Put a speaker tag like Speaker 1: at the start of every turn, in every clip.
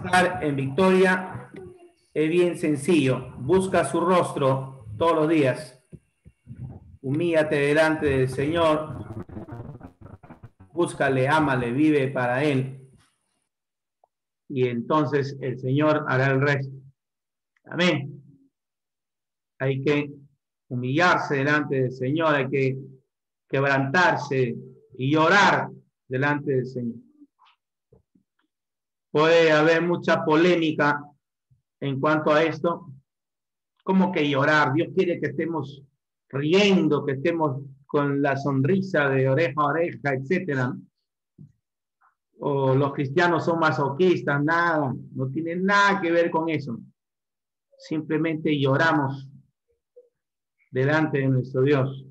Speaker 1: avanzar en victoria es bien sencillo. Busca su rostro todos los días. Humíllate delante del Señor. Búscale, ámale, vive para Él. Y entonces el Señor hará el resto. Amén. Hay que humillarse delante del Señor, hay que quebrantarse y llorar delante del Señor. Puede haber mucha polémica en cuanto a esto. ¿Cómo que llorar? Dios quiere que estemos riendo, que estemos con la sonrisa de oreja a oreja, etcétera. O los cristianos son masoquistas, nada, no tiene nada que ver con eso. Simplemente lloramos delante de nuestro Dios.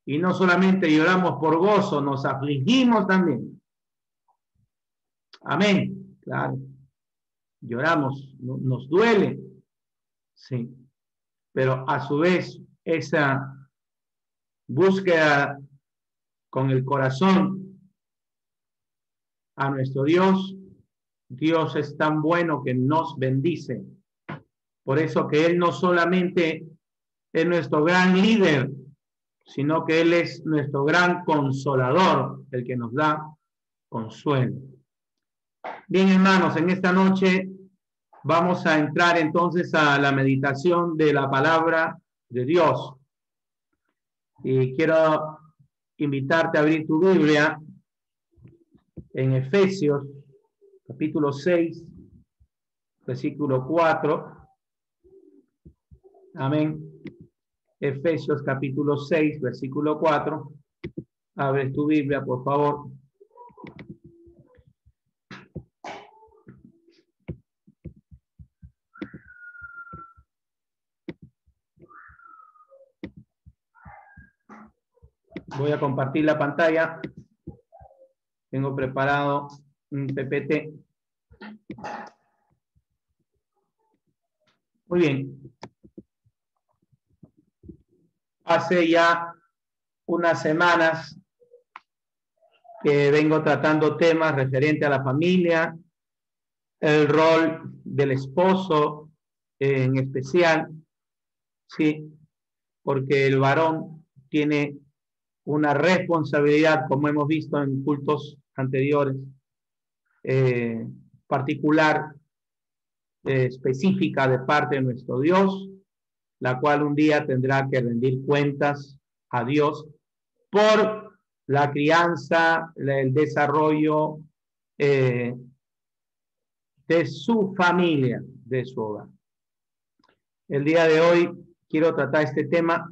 Speaker 1: Y no solamente lloramos por gozo, nos afligimos también. Amén. Claro. Lloramos, nos duele. Sí. Pero a su vez, esa búsqueda con el corazón a nuestro Dios, Dios es tan bueno que nos bendice. Por eso que Él no solamente es nuestro gran líder, sino que Él es nuestro gran consolador, el que nos da consuelo. Bien, hermanos, en esta noche vamos a entrar entonces a la meditación de la palabra de Dios. Y quiero invitarte a abrir tu Biblia en Efesios, capítulo 6, versículo 4. Amén. Efesios, capítulo 6, versículo 4. Abre tu Biblia, por favor. Voy a compartir la pantalla. Tengo preparado un PPT. Muy bien. Hace ya unas semanas que vengo tratando temas referentes a la familia, el rol del esposo en especial, sí, porque el varón tiene una responsabilidad, como hemos visto en cultos anteriores, particular, específica de parte de nuestro Dios, la cual un día tendrá que rendir cuentas a Dios por la crianza, el desarrollo de su familia, de su hogar. El día de hoy quiero tratar este tema: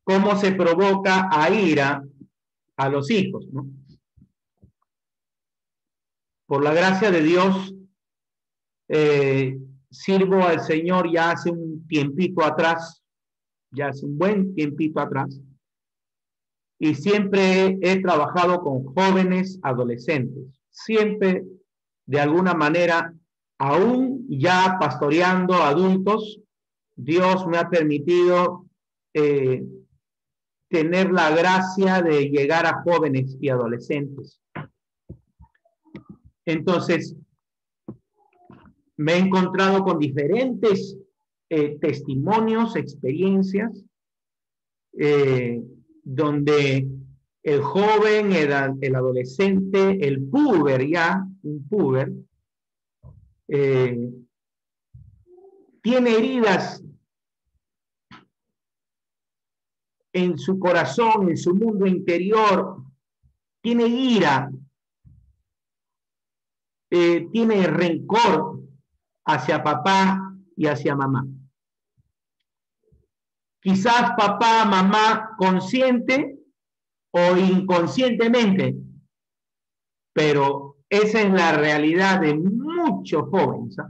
Speaker 1: cómo se provoca a ira a los hijos, ¿no? Por la gracia de Dios, sirvo al Señor ya hace un tiempito atrás, ya hace un buen tiempito atrás, y siempre he trabajado con jóvenes, adolescentes, siempre de alguna manera, aún ya pastoreando adultos, Dios me ha permitido tener la gracia de llegar a jóvenes y adolescentes. Entonces, me he encontrado con diferentes testimonios, experiencias, donde el joven, el adolescente, el puber ya, un puber, tiene heridas en su corazón, en su mundo interior, tiene ira, tiene rencor hacia papá y hacia mamá. Quizás papá, mamá, consciente o inconscientemente, pero esa es la realidad de muchos jóvenes, ¿eh?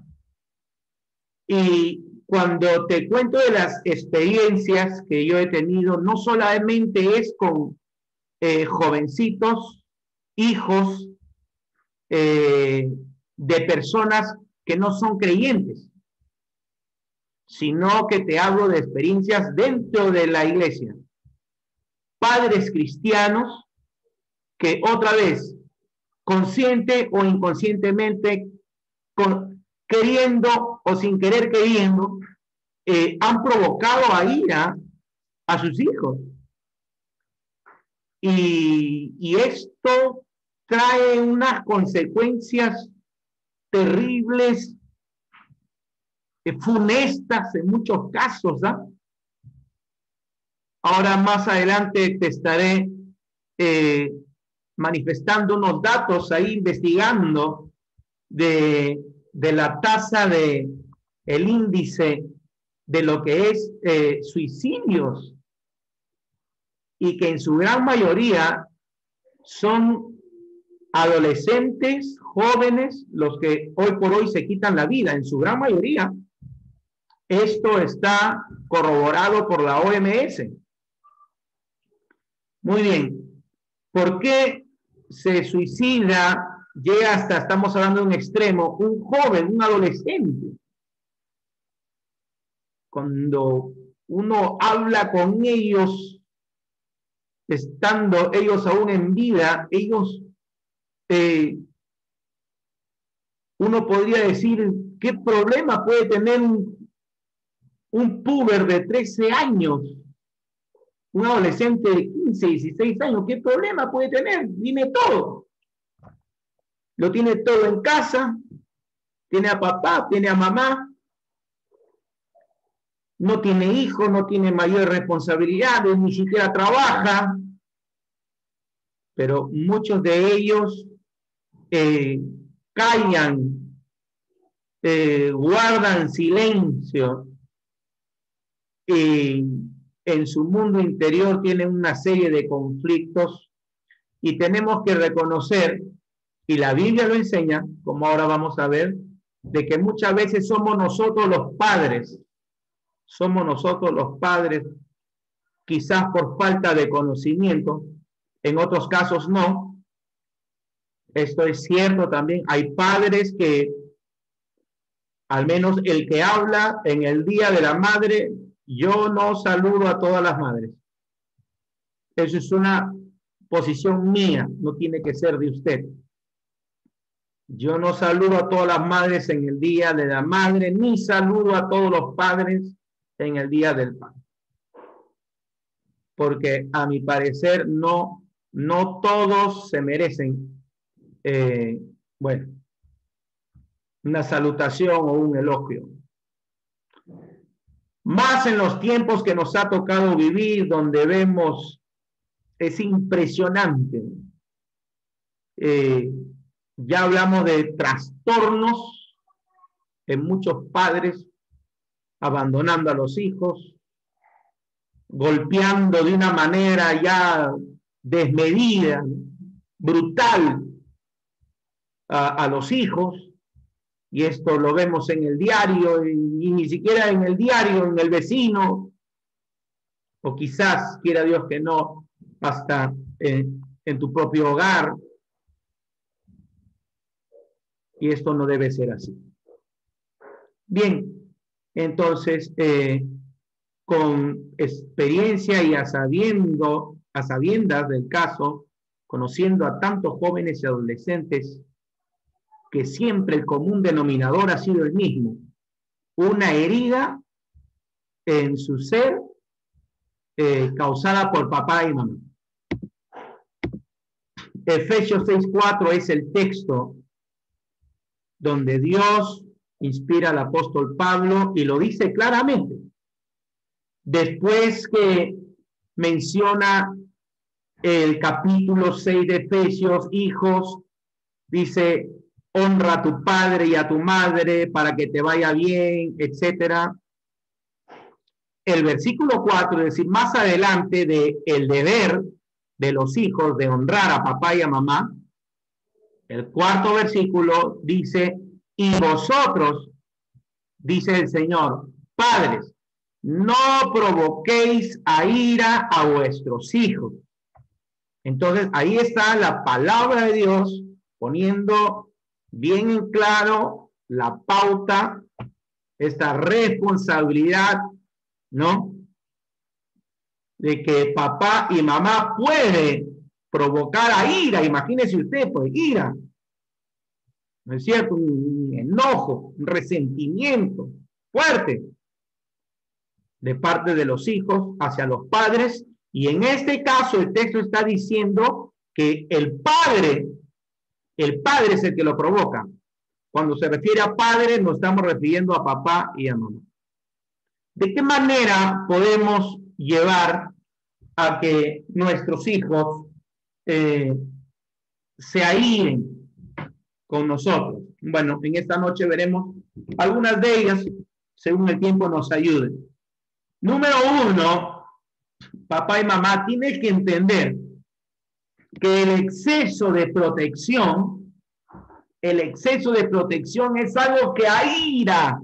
Speaker 1: Y cuando te cuento de las experiencias que yo he tenido, no solamente es con jovencitos, hijos de personas que no son creyentes, sino que te hablo de experiencias dentro de la iglesia. Padres cristianos que otra vez consciente o inconscientemente, queriendo o sin querer queriendo, han provocado a ira a sus hijos. Y esto trae unas consecuencias terribles, funestas en muchos casos, ¿ah? Ahora más adelante te estaré manifestando unos datos ahí, investigando de la tasa el índice de lo que es suicidios, y que en su gran mayoría son adolescentes, jóvenes, los que hoy por hoy se quitan la vida, en su gran mayoría. Esto está corroborado por la OMS. Muy bien. ¿Por qué se suicida? Llega hasta, estamos hablando de un extremo, un joven, un adolescente. Cuando uno habla con ellos, estando ellos aún en vida, ellos, uno podría decir, ¿qué problema puede tener un puber de 13 años? Un adolescente de 15, 16 años, ¿qué problema puede tener? Dime todo. Lo tiene todo en casa, tiene a papá, tiene a mamá, no tiene hijos, no tiene mayores responsabilidades, ni siquiera trabaja, pero muchos de ellos callan, guardan silencio, en su mundo interior tienen una serie de conflictos, y tenemos que reconocer, y la Biblia lo enseña, como ahora vamos a ver, de que muchas veces somos nosotros los padres, quizás por falta de conocimiento, en otros casos no. Esto es cierto también. Hay padres que, al menos el que habla en el Día de la Madre, yo no saludo a todas las madres. Eso es una posición mía, no tiene que ser de usted. Yo no saludo a todas las madres en el Día de la Madre, ni saludo a todos los padres en el Día del Padre. Porque a mi parecer no todos se merecen, bueno, una salutación o un elogio. Más en los tiempos que nos ha tocado vivir, donde vemos, es impresionante. Ya hablamos de trastornos en muchos padres, abandonando a los hijos, golpeando de una manera ya desmedida, brutal a los hijos, y esto lo vemos en el diario, y ni siquiera en el diario, en el vecino, o quizás, quiera Dios que no, hasta en tu propio hogar. Y esto no debe ser así. Bien, entonces, con experiencia y a sabiendas del caso, conociendo a tantos jóvenes y adolescentes, que siempre el común denominador ha sido el mismo: una herida en su ser causada por papá y mamá. Efesios 6:4 es el texto donde Dios inspira al apóstol Pablo y lo dice claramente. Después que menciona el capítulo 6 de Efesios, hijos, dice: honra a tu padre y a tu madre para que te vaya bien, etcétera. El versículo 4, es decir, más adelante de el deber de los hijos de honrar a papá y a mamá, el cuarto versículo dice: y vosotros, dice el Señor, padres, no provoquéis a ira a vuestros hijos. Entonces, ahí está la palabra de Dios poniendo bien en claro la pauta, esta responsabilidad, ¿no? De que papá y mamá pueden provocar a ira, imagínese usted, pues ira, ¿no es cierto? Un enojo, un resentimiento fuerte de parte de los hijos hacia los padres, y en este caso el texto está diciendo que el padre es el que lo provoca. Cuando se refiere a padre, nos estamos refiriendo a papá y a mamá. ¿De qué manera podemos llevar a que nuestros hijos se airen con nosotros? Bueno, en esta noche veremos algunas de ellas, según el tiempo nos ayude. Número uno, papá y mamá tienen que entender que el exceso de protección es algo que aira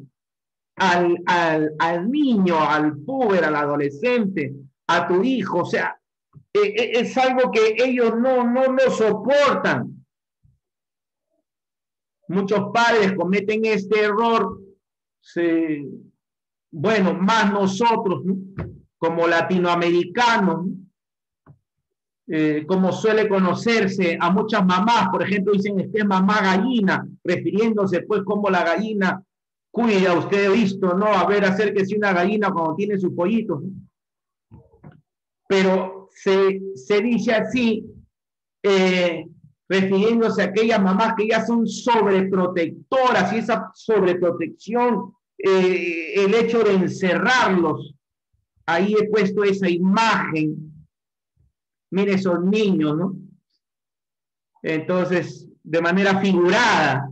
Speaker 1: al niño, al puber, al adolescente, a tu hijo. O sea, es algo que ellos no lo soportan. Muchos padres cometen este error, bueno, más nosotros, ¿no? Como latinoamericanos, ¿no? Como suele conocerse a muchas mamás, por ejemplo, dicen es mamá gallina, refiriéndose pues como la gallina cuida, usted ha visto, ¿no? A ver, acérquese una gallina cuando tiene sus pollitos, ¿no? Pero se dice así, refiriéndose a aquellas mamás que ya son sobreprotectoras, y esa sobreprotección, el hecho de encerrarlos, ahí he puesto esa imagen. Mire esos niños, ¿no? Entonces, de manera figurada,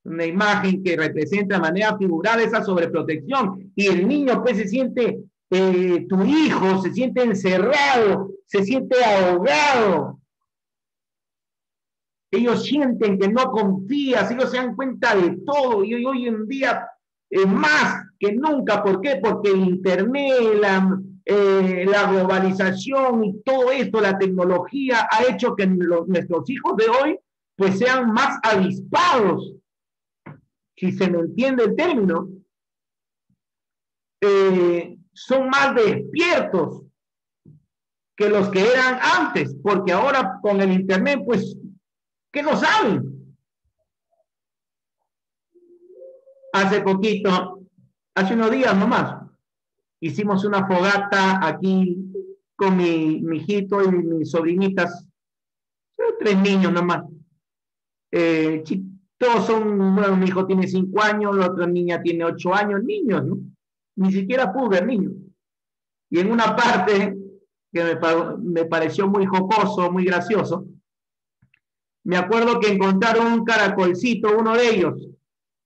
Speaker 1: una imagen que representa de manera figurada esa sobreprotección. Y el niño, pues, se siente, tu hijo, se siente encerrado, se siente ahogado. Ellos sienten que no confías, ellos se dan cuenta de todo. Y hoy en día, más que nunca, ¿por qué? Porque el internet, la globalización y todo esto, la tecnología, ha hecho que nuestros hijos de hoy pues sean más avispados, si se me entiende el término, son más despiertos que los que eran antes, porque ahora con el internet pues, ¿qué no saben? Hace unos días nomás, hicimos una fogata aquí con mi hijito y mis sobrinitas, 3 niños nomás. Todos son, bueno, mi hijo tiene 5 años, la otra niña tiene 8 años, niños, ¿no? Ni siquiera puber, niños. Y en una parte que me pareció muy jocoso, muy gracioso, me acuerdo que encontraron un caracolcito, uno de ellos,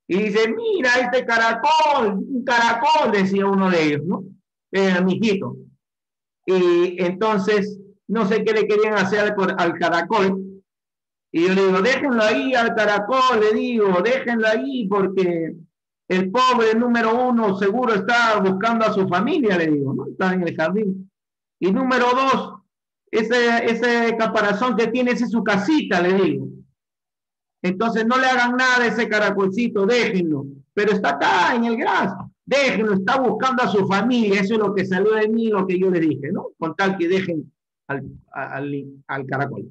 Speaker 1: y dice, mira, este caracol, un caracol, decía uno de ellos, ¿no? Mi hijito. Y entonces, no sé qué le querían hacer al caracol, y yo le digo, déjenlo ahí al caracol, le digo, déjenlo ahí, porque el pobre número uno seguro está buscando a su familia, le digo, ¿no? Está en el jardín. Y número dos, ese caparazón que tiene, esa es su casita, le digo. Entonces no le hagan nada a ese caracolcito, déjenlo. Pero está acá en el gras, déjenlo, está buscando a su familia. Eso es lo que salió de mí, lo que yo le dije, ¿no? Con tal que dejen al caracol.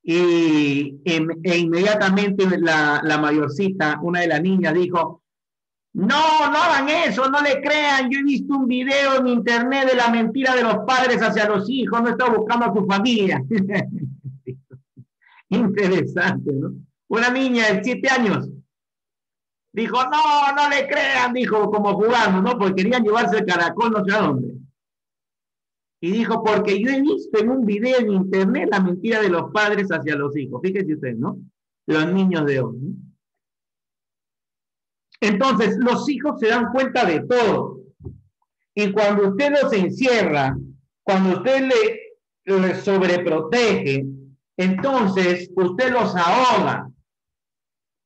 Speaker 1: E inmediatamente la mayorcita, una de las niñas, dijo, no hagan eso, no le crean, yo he visto un video en internet de la mentira de los padres hacia los hijos, no está buscando a su familia. Interesante, ¿no? Una niña de 7 años dijo, no le crean, dijo, como jugando, ¿no? Porque querían llevarse el caracol no sé a dónde. Y dijo, porque yo he visto en un video en internet la mentira de los padres hacia los hijos. Fíjese usted, ¿no? Los niños de hoy, ¿no? Entonces, los hijos se dan cuenta de todo. Y cuando usted los encierra, cuando usted le sobreprotege, entonces usted los ahoga.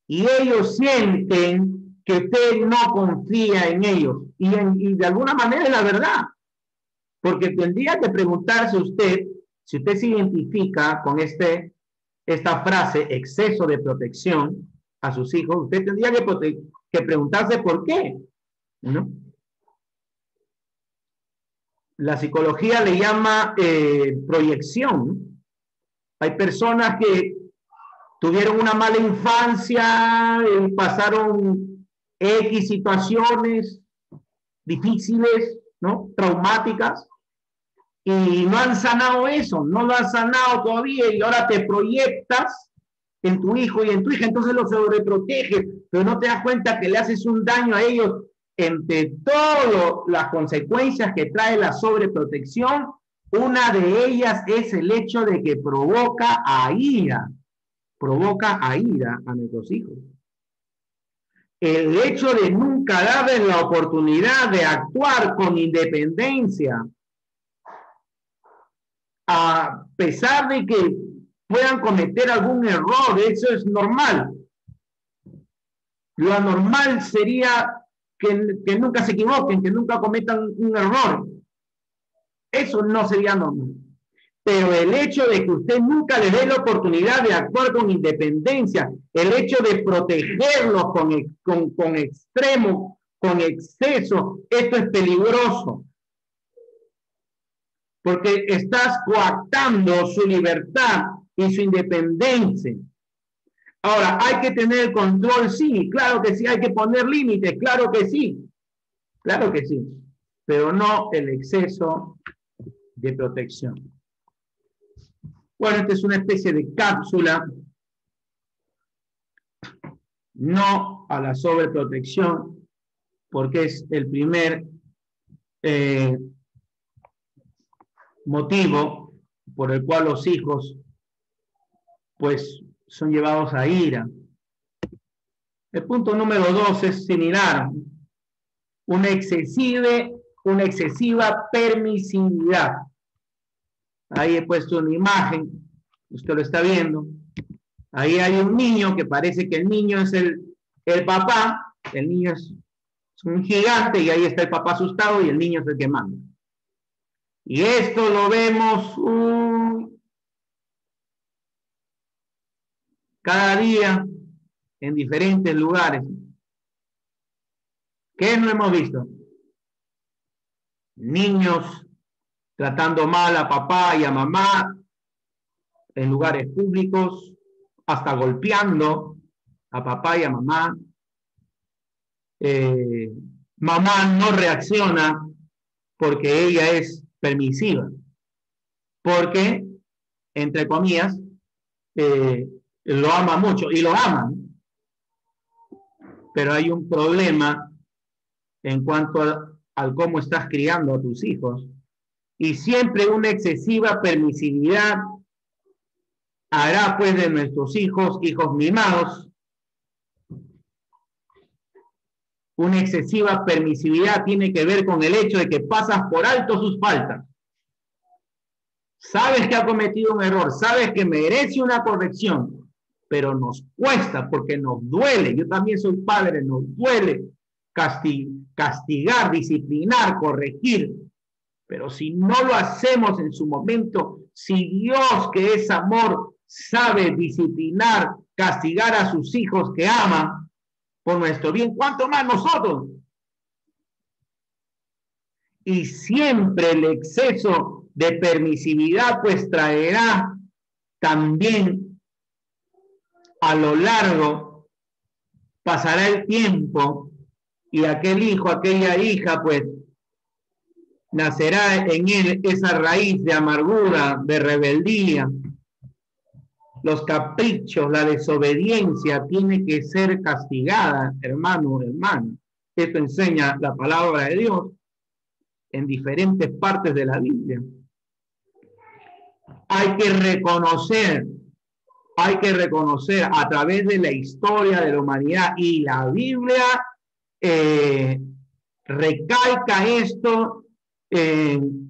Speaker 1: Y ellos sienten que usted no confía en ellos. Y de alguna manera es la verdad. Porque tendría que preguntarse usted, si usted se identifica con esta frase, exceso de protección a sus hijos, usted tendría que preguntarse por qué, ¿no? la psicología le llama proyección. Hay personas que tuvieron una mala infancia, pasaron X situaciones difíciles, ¿no? Traumáticas, y no han sanado eso, no lo han sanado todavía, y ahora te proyectas en tu hijo y en tu hija, entonces lo sobreproteges, pero no te das cuenta que le haces un daño a ellos. Entre todas las consecuencias que trae la sobreprotección, una de ellas es el hecho de que provoca a ira a nuestros hijos. El hecho de nunca darles la oportunidad de actuar con independencia, a pesar de que puedan cometer algún error, eso es normal. Lo anormal sería que nunca se equivoquen, que nunca cometan un error. Eso no sería normal. Pero el hecho de que usted nunca le dé la oportunidad de actuar con independencia, el hecho de protegerlos con extremo, con exceso, esto es peligroso. Porque estás coactando su libertad y su independencia. Ahora, ¿hay que tener control? Sí, claro que sí, hay que poner límites, claro que sí, pero no el exceso de protección. Bueno, esta es una especie de cápsula, no a la sobreprotección, porque es el primer motivo por el cual los hijos pues son llevados a ira. El punto número 2 es similar, una excesiva permisividad. Ahí he puesto una imagen, usted lo está viendo. Ahí hay un niño que parece que el niño es el papá, el niño es un gigante y ahí está el papá asustado y el niño es el que manda. Y esto lo vemos cada día en diferentes lugares. ¿Qué no hemos visto? Niños tratando mal a papá y a mamá en lugares públicos, hasta golpeando a papá y a mamá. Mamá no reacciona porque ella es permisiva, porque, entre comillas, lo ama mucho y lo aman. Pero hay un problema en cuanto al cómo estás criando a tus hijos. Y siempre una excesiva permisividad hará pues de nuestros hijos mimados. Una excesiva permisividad tiene que ver con el hecho de que pasas por alto sus faltas. Sabes que ha cometido un error, sabes que merece una corrección, pero nos cuesta porque nos duele. Yo también soy padre, nos duele castigar, disciplinar, corregir. Pero si no lo hacemos en su momento, si Dios, que es amor, sabe disciplinar, castigar a sus hijos que ama por nuestro bien, ¿cuánto más nosotros? Y siempre el exceso de permisividad pues traerá también a lo largo, pasará el tiempo y aquel hijo, aquella hija pues nacerá en él esa raíz de amargura, de rebeldía. Los caprichos, la desobediencia tiene que ser castigada, hermano, hermana. Esto enseña la palabra de Dios en diferentes partes de la Biblia. Hay que reconocer a través de la historia de la humanidad y la Biblia recalca esto, el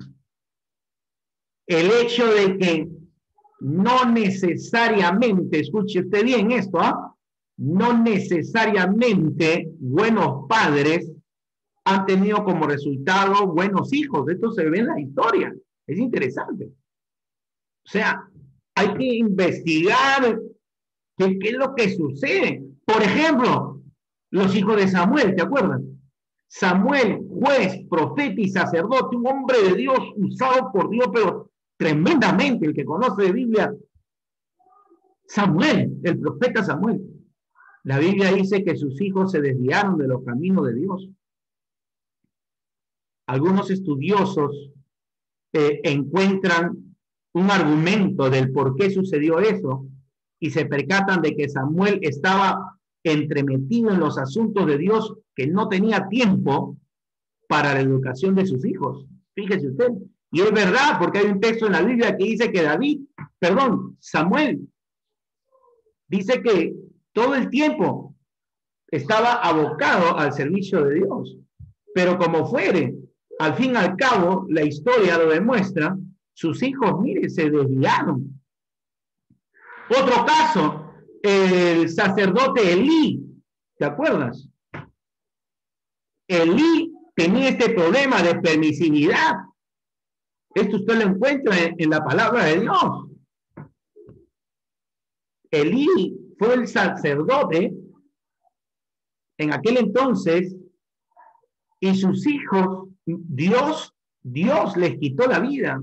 Speaker 1: hecho de que no necesariamente, escuche usted bien esto, no necesariamente buenos padres han tenido como resultado buenos hijos. Esto se ve en la historia. Es interesante. O sea, hay que investigar qué es lo que sucede. Por ejemplo, los hijos de Samuel, ¿te acuerdas? Samuel, juez, profeta y sacerdote, un hombre de Dios usado por Dios, pero tremendamente, el que conoce de Biblia, Samuel, el profeta Samuel. La Biblia dice que sus hijos se desviaron de los caminos de Dios. Algunos estudiosos encuentran un argumento del por qué sucedió eso y se percatan de que Samuel estaba entremetido en los asuntos de Dios, que no tenía tiempo para la educación de sus hijos. Fíjese usted. Y es verdad, porque hay un texto en la Biblia que dice que Samuel, dice que todo el tiempo estaba abocado al servicio de Dios. Pero como fuere, al fin y al cabo, la historia lo demuestra, sus hijos, mire, se desviaron. Otro caso, el sacerdote Elí, ¿te acuerdas? Elí tenía este problema de permisividad. Esto usted lo encuentra en la palabra de Dios. Elí fue el sacerdote en aquel entonces y sus hijos, Dios les quitó la vida,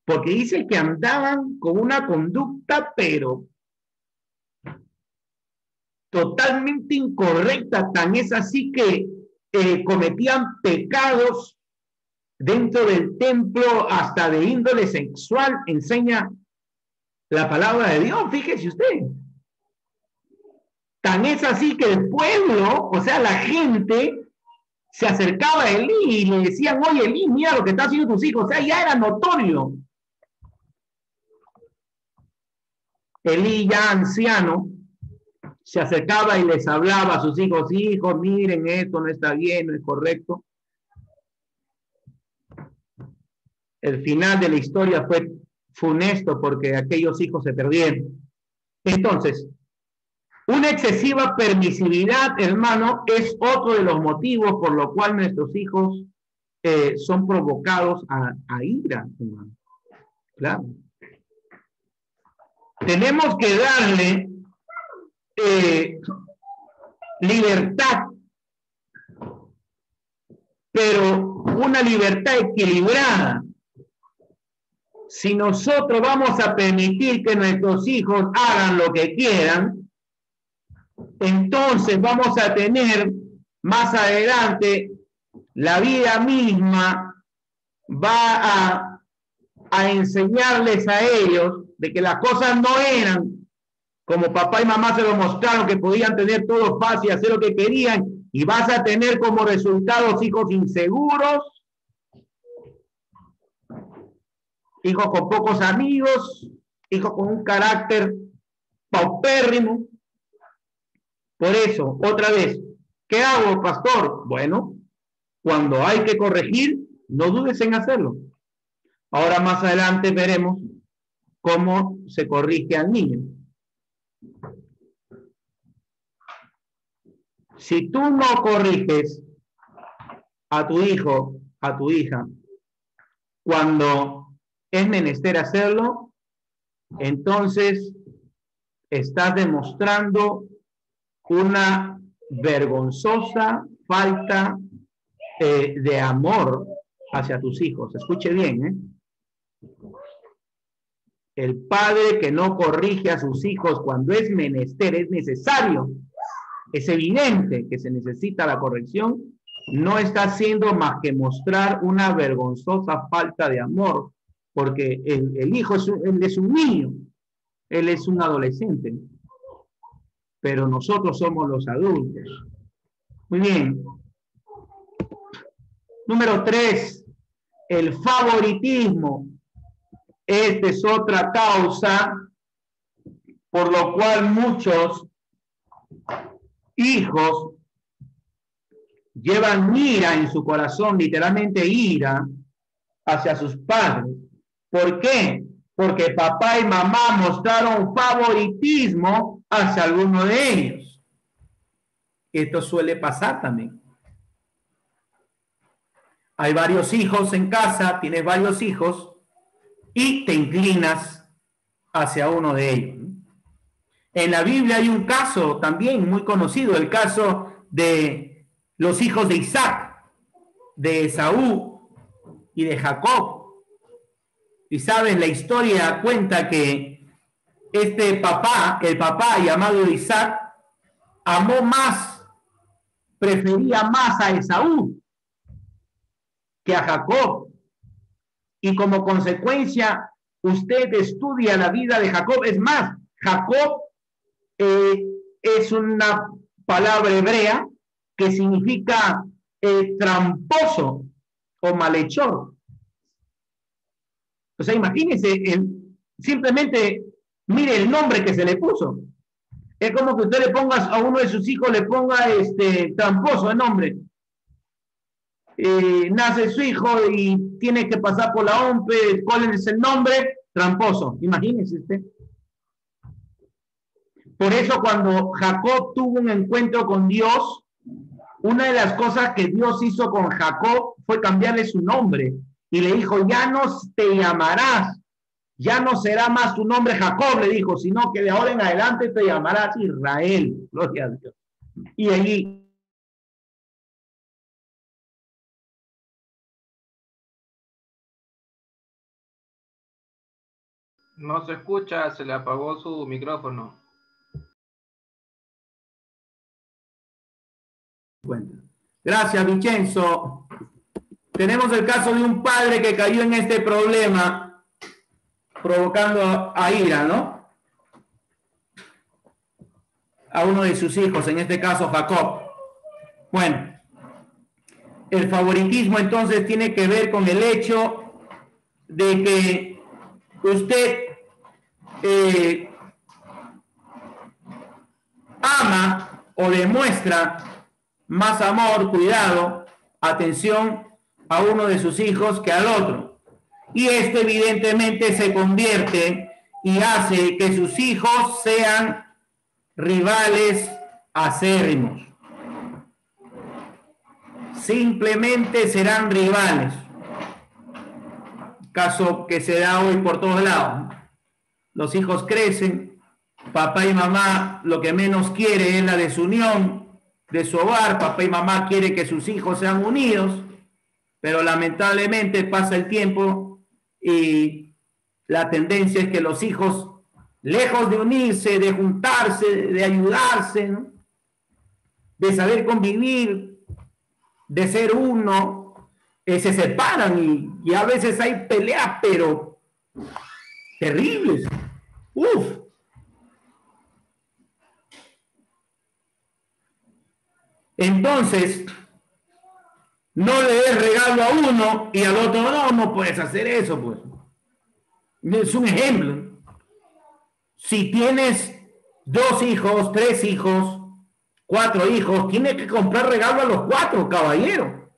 Speaker 1: porque dice que andaban con una conducta, pero totalmente incorrecta, tan es así que cometían pecados dentro del templo hasta de índole sexual, enseña la palabra de Dios, fíjese usted. Tan es así que el pueblo, o sea, la gente, se acercaba a Elí y le decían, oye, Elí, mira lo que están haciendo tus hijos. O sea, ya era notorio. Elí, ya anciano, se acercaba y les hablaba a sus hijos, hijos, miren, esto no está bien, no es correcto. El final de la historia fue funesto porque aquellos hijos se perdieron. Entonces, una excesiva permisividad, hermano, es otro de los motivos por lo cual nuestros hijos son provocados a ira, hermano. Claro. Tenemos que darle libertad, pero una libertad equilibrada. Si nosotros vamos a permitir que nuestros hijos hagan lo que quieran, entonces vamos a tener más adelante la vida misma va a enseñarles a ellos de que las cosas no eran como papá y mamá se lo mostraron, que podían tener todo fácil, hacer lo que querían, y vas a tener como resultados hijos inseguros, hijos con pocos amigos, hijos con un carácter paupérrimo. Por eso, otra vez, ¿qué hago, pastor? Bueno, cuando hay que corregir, no dudes en hacerlo. Ahora más adelante veremos cómo se corrige al niño. Si tú no corriges a tu hijo, a tu hija, cuando es menester hacerlo, entonces estás demostrando una vergonzosa falta de amor hacia tus hijos. Escuche bien, ¿eh? El padre que no corrige a sus hijos cuando es menester, es necesario, es evidente que se necesita la corrección, no está haciendo más que mostrar una vergonzosa falta de amor, porque el hijo él es un niño, él es un adolescente, pero nosotros somos los adultos. Muy bien. Número 3, el favoritismo. Esta es otra causa por lo cual muchos hijos llevan ira en su corazón, literalmente ira hacia sus padres. ¿Por qué? Porque papá y mamá mostraron favoritismo hacia alguno de ellos. Esto suele pasar también. Hay varios hijos en casa, tienes varios hijos y te inclinas hacia uno de ellos. En la Biblia hay un caso también muy conocido, el caso de los hijos de Isaac. de Esaú y de Jacob. Y sabes, la historia cuenta que este papá, el papá llamado Isaac, amó más, prefería más a Esaú que a Jacob. Y como consecuencia, usted estudia la vida de Jacob. Es más, Jacob es una palabra hebrea que significa tramposo o malhechor. O sea, imagínense, simplemente mire el nombre que se le puso. Es como que usted le ponga a uno de sus hijos, le ponga tramposo el nombre. Nace su hijo y tiene que pasar por la OMPE, ¿cuál es el nombre? Tramposo. Imagínense usted. Por eso cuando Jacob tuvo un encuentro con Dios, una de las cosas que Dios hizo con Jacob fue cambiarle su nombre. Y le dijo, ya no te llamarás, ya no será más tu nombre Jacob, le dijo, sino que de ahora en adelante te llamarás Israel. Gloria a Dios. Y allí
Speaker 2: no se escucha, se le apagó su micrófono.
Speaker 1: Gracias, Vincenzo. Tenemos el caso de un padre que cayó en este problema, provocando a ira, ¿no? A uno de sus hijos, en este caso Jacob. Bueno, el favoritismo entonces tiene que ver con el hecho de que usted ama o demuestra más amor, cuidado, atención a uno de sus hijos que al otro. Y esto evidentemente se convierte y hace que sus hijos sean rivales acérrimos. Simplemente serán rivales. Caso que se da hoy por todos lados. Los hijos crecen, papá y mamá lo que menos quiere es la desunión de su hogar, papá y mamá quiere que sus hijos sean unidos, pero lamentablemente pasa el tiempo y la tendencia es que los hijos, lejos de unirse, de juntarse, de ayudarse, ¿no?, de saber convivir, de ser uno, se separan y a veces hay peleas, pero terribles. Uf. Entonces, no le des regalo a uno y al otro no puedes hacer eso, pues. Es un ejemplo. Si tienes 2 hijos, 3 hijos, 4 hijos, tienes que comprar regalo a los 4, caballero.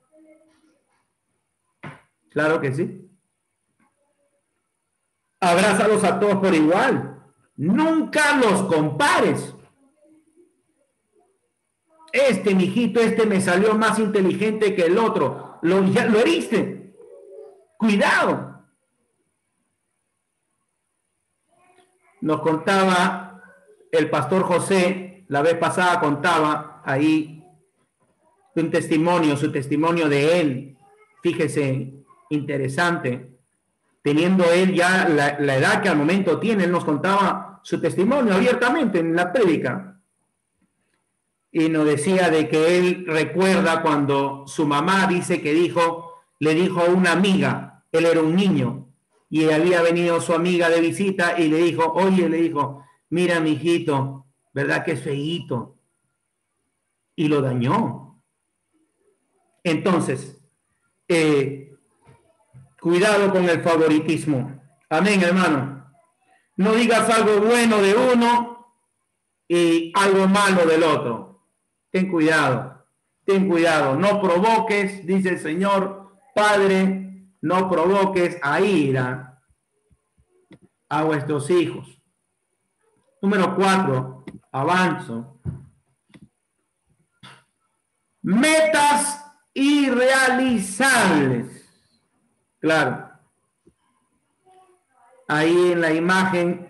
Speaker 1: Claro que sí. Abrázalos a todos por igual. Nunca los compares. Mijito, me salió más inteligente que el otro. Lo heriste. Cuidado. Nos contaba el pastor José, la vez pasada contaba ahí su testimonio de él. Fíjese, interesante. Teniendo él ya la edad que al momento tiene, él nos contaba su testimonio abiertamente en la prédica. Y nos decía de que él recuerda cuando su mamá le dijo a una amiga, él era un niño, y había venido su amiga de visita y le dijo, mira, mijito, ¿verdad que es feíto? Y lo dañó. Entonces, cuidado con el favoritismo. Amén, hermano. No digas algo bueno de uno y algo malo del otro. Ten cuidado, no provoques, dice el Señor, Padre, no provoques a ira a vuestros hijos. Número 4, avanzo. Metas irrealizables. Claro. Ahí en la imagen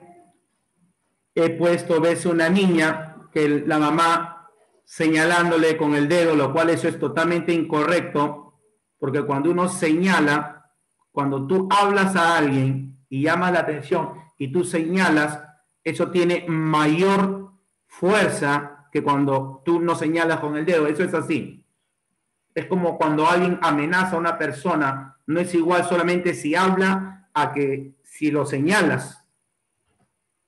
Speaker 1: he puesto, ves una niña que la mamá señalándole con el dedo, lo cual eso es totalmente incorrecto. Porque cuando uno señala, cuando tú hablas a alguien y llamas la atención y tú señalas, eso tiene mayor fuerza que cuando tú no señalas con el dedo. Eso es así. Es como cuando alguien amenaza a una persona, no es igual solamente si habla a que si lo señalas.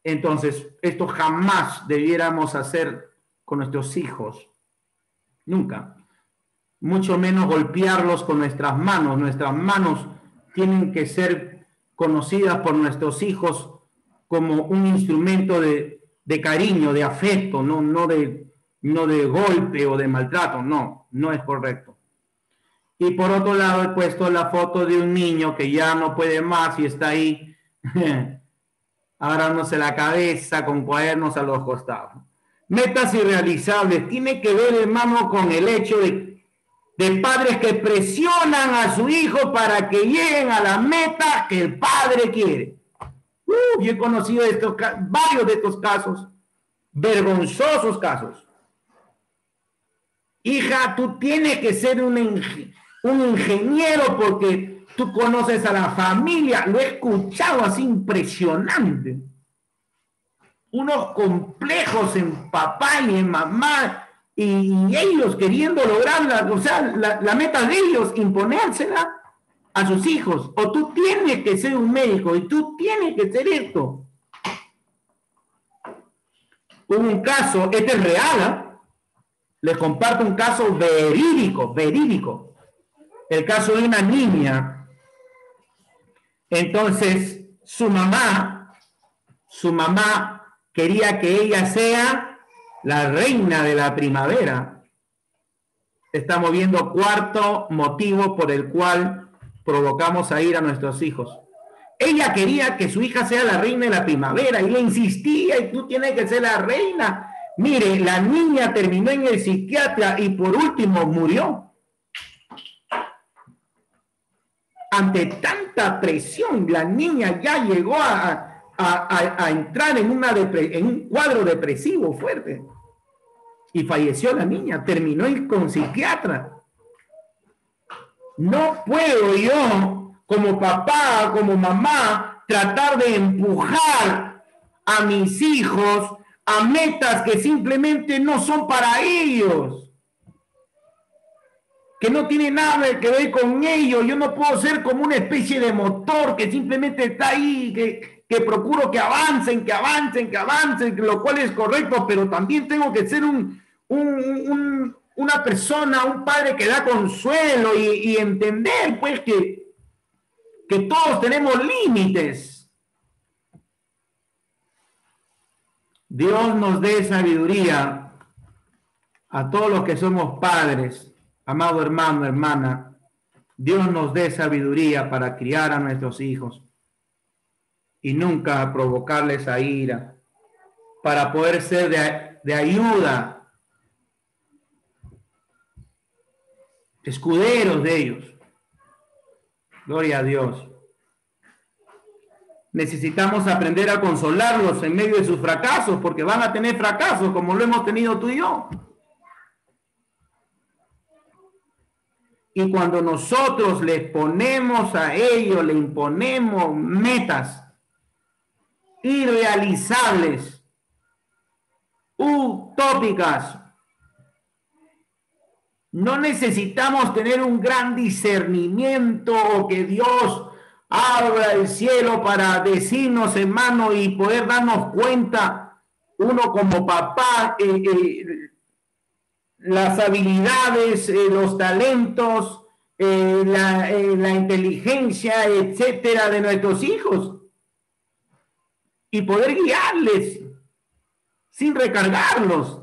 Speaker 1: Entonces, esto jamás debiéramos hacer con nuestros hijos. Nunca. Mucho menos golpearlos con nuestras manos. Nuestras manos tienen que ser conocidas por nuestros hijos como un instrumento de cariño, de afecto, no de golpe o de maltrato. No es correcto. Y por otro lado he puesto la foto de un niño que ya no puede más y está ahí agarrándose la cabeza con cuadernos a los costados. Metas irrealizables. Tiene que ver, hermano, con el hecho de padres que presionan a su hijo para que lleguen a la meta que el padre quiere. Yo he conocido varios de estos casos, vergonzosos casos. Hija, tú tienes que ser un ingeniero porque tú conoces a la familia. Lo he escuchado así impresionante. Unos complejos en papá y en mamá y ellos queriendo lograr la meta de ellos, imponérsela a sus hijos. O tú tienes que ser un médico y tú tienes que ser esto. Hubo un caso, este es real, ¿eh? Les comparto un caso verídico. El caso de una niña. Entonces, su mamá quería que ella sea la reina de la primavera. Estamos viendo cuarto motivo por el cual provocamos a ir a nuestros hijos. Ella quería que su hija sea la reina de la primavera y le insistía, y tú tienes que ser la reina. Mire, la niña terminó en el psiquiatra y por último murió. Ante tanta presión, la niña ya llegó a entrar en un cuadro depresivo fuerte. Y falleció la niña, terminó con psiquiatra. No puedo yo, como papá, como mamá, tratar de empujar a mis hijos a metas que simplemente no son para ellos, que no tienen nada que ver con ellos. Yo no puedo ser como una especie de motor que simplemente está ahí, que procuro que avancen, lo cual es correcto, pero también tengo que ser una persona, un padre que da consuelo y entender pues que todos tenemos límites. Dios nos dé sabiduría a todos los que somos padres, amado hermano, hermana. Dios nos dé sabiduría para criar a nuestros hijos y nunca provocarles a ira, para poder ser de ayuda, escuderos de ellos. Gloria a Dios. Necesitamos aprender a consolarlos en medio de sus fracasos, porque van a tener fracasos como lo hemos tenido tú y yo. Y cuando nosotros les ponemos a ellos, le imponemos metas irrealizables, utópicas, no necesitamos tener un gran discernimiento o que Dios abra el cielo para decirnos, hermano, y poder darnos cuenta, uno como papá, las habilidades, los talentos, la inteligencia, etcétera, de nuestros hijos, y poder guiarles sin recargarlos.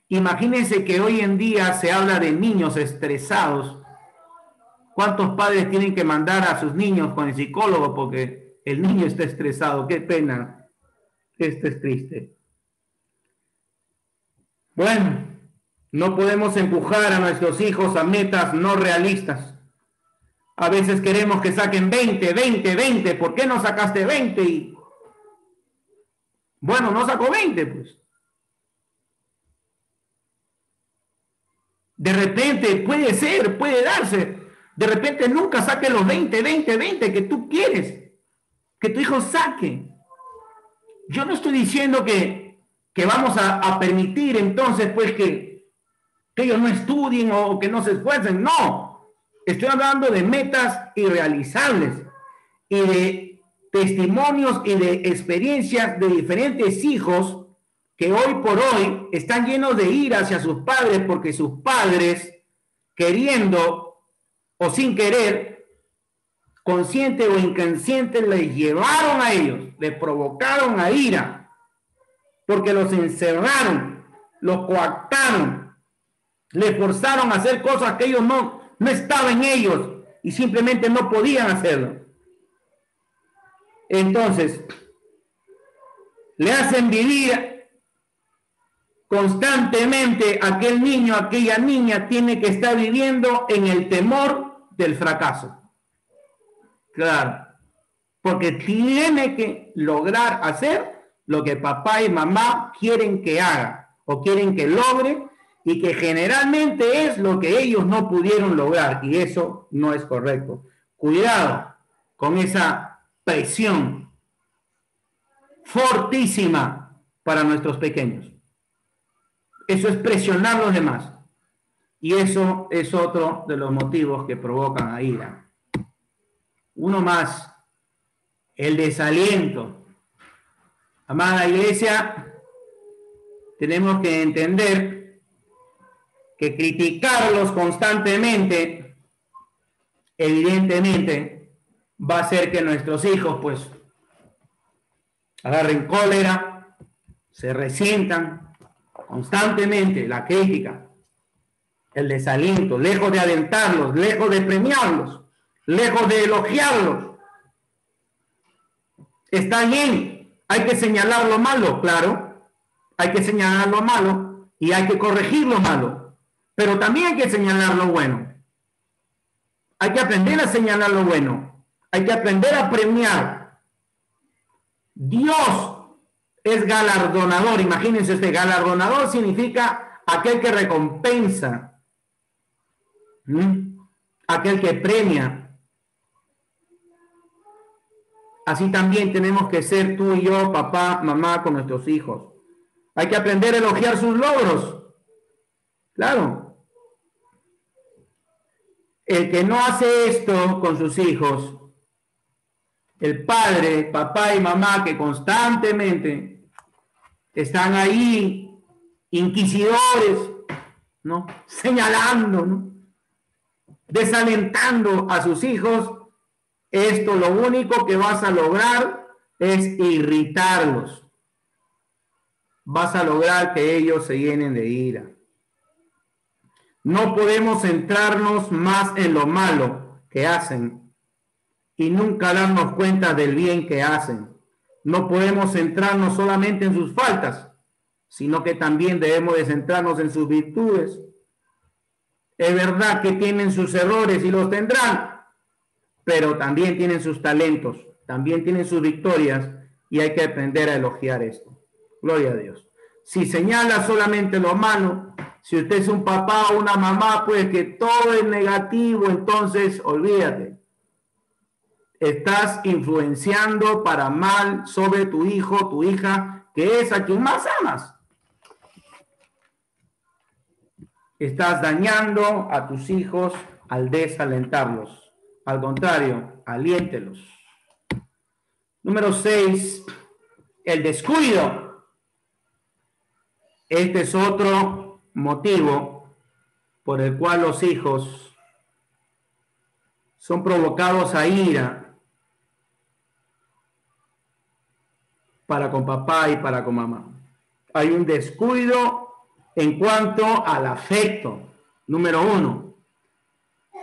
Speaker 1: Imagínense que hoy en día se habla de niños estresados. ¿Cuántos padres tienen que mandar a sus niños con el psicólogo porque el niño está estresado? Qué pena. Esto es triste. Bueno, no podemos empujar a nuestros hijos a metas no realistas. A veces queremos que saquen 20. ¿Por qué no sacaste 20? Bueno, no sacó 20, pues. De repente puede ser, puede darse. De repente nunca saque los 20 que tú quieres que tu hijo saque. Yo no estoy diciendo que vamos a permitir entonces pues que ellos no estudien o que no se esfuercen. No, estoy hablando de metas irrealizables y de testimonios y de experiencias de diferentes hijos que hoy por hoy están llenos de ira hacia sus padres porque sus padres, queriendo o sin querer, consciente o inconsciente, les llevaron a ellos, les provocaron a ira, porque los encerraron, los coactaron, les forzaron a hacer cosas que ellos no estaban en ellos y simplemente no podían hacerlo. Entonces, le hacen vivir constantemente aquel niño, aquella niña tiene que estar viviendo en el temor del fracaso. Claro, porque tiene que lograr hacer lo que papá y mamá quieren que haga o quieren que logre y que generalmente es lo que ellos no pudieron lograr y eso no es correcto. Cuidado con esa presión fortísima para nuestros pequeños. Eso es presionar a los demás. Y eso es otro de los motivos que provocan a ira. Uno más, el desaliento. Amada iglesia, tenemos que entender que criticarlos constantemente, evidentemente, va a hacer que nuestros hijos, pues, agarren cólera, se resientan constantemente. La crítica, el desaliento, lejos de alentarlos, lejos de premiarlos, lejos de elogiarlos. Está bien, hay que señalar lo malo, claro, hay que señalar lo malo y hay que corregir lo malo, pero también hay que señalar lo bueno. Hay que aprender a señalar lo bueno, hay que aprender a premiar. Dios es galardonador, imagínense, este galardonador significa aquel que recompensa, aquel que premia. Así también tenemos que ser tú y yo, papá, mamá, con nuestros hijos. Hay que aprender a elogiar sus logros. Claro. El que no hace esto con sus hijos, el padre, papá y mamá que constantemente están ahí inquisidores, ¿no? Señalando, ¿no? Desalentando a sus hijos, esto lo único que vas a lograr es irritarlos. Vas a lograr que ellos se llenen de ira. No podemos centrarnos más en lo malo que hacen y nunca darnos cuenta del bien que hacen. No podemos centrarnos solamente en sus faltas, sino que también debemos de centrarnos en sus virtudes. Es verdad que tienen sus errores y los tendrán, pero también tienen sus talentos, también tienen sus victorias y hay que aprender a elogiar esto. Gloria a Dios. Si señala solamente lo malo, si usted es un papá o una mamá, pues que todo es negativo, entonces olvídate. Estás influenciando para mal sobre tu hijo, tu hija, que es a quien más amas. Estás dañando a tus hijos al desalentarlos. Al contrario, aliéntelos. Número 6, el descuido. Este es otro motivo por el cual los hijos son provocados a ira para con papá y para con mamá. Hay un descuido en cuanto al afecto. Número 1.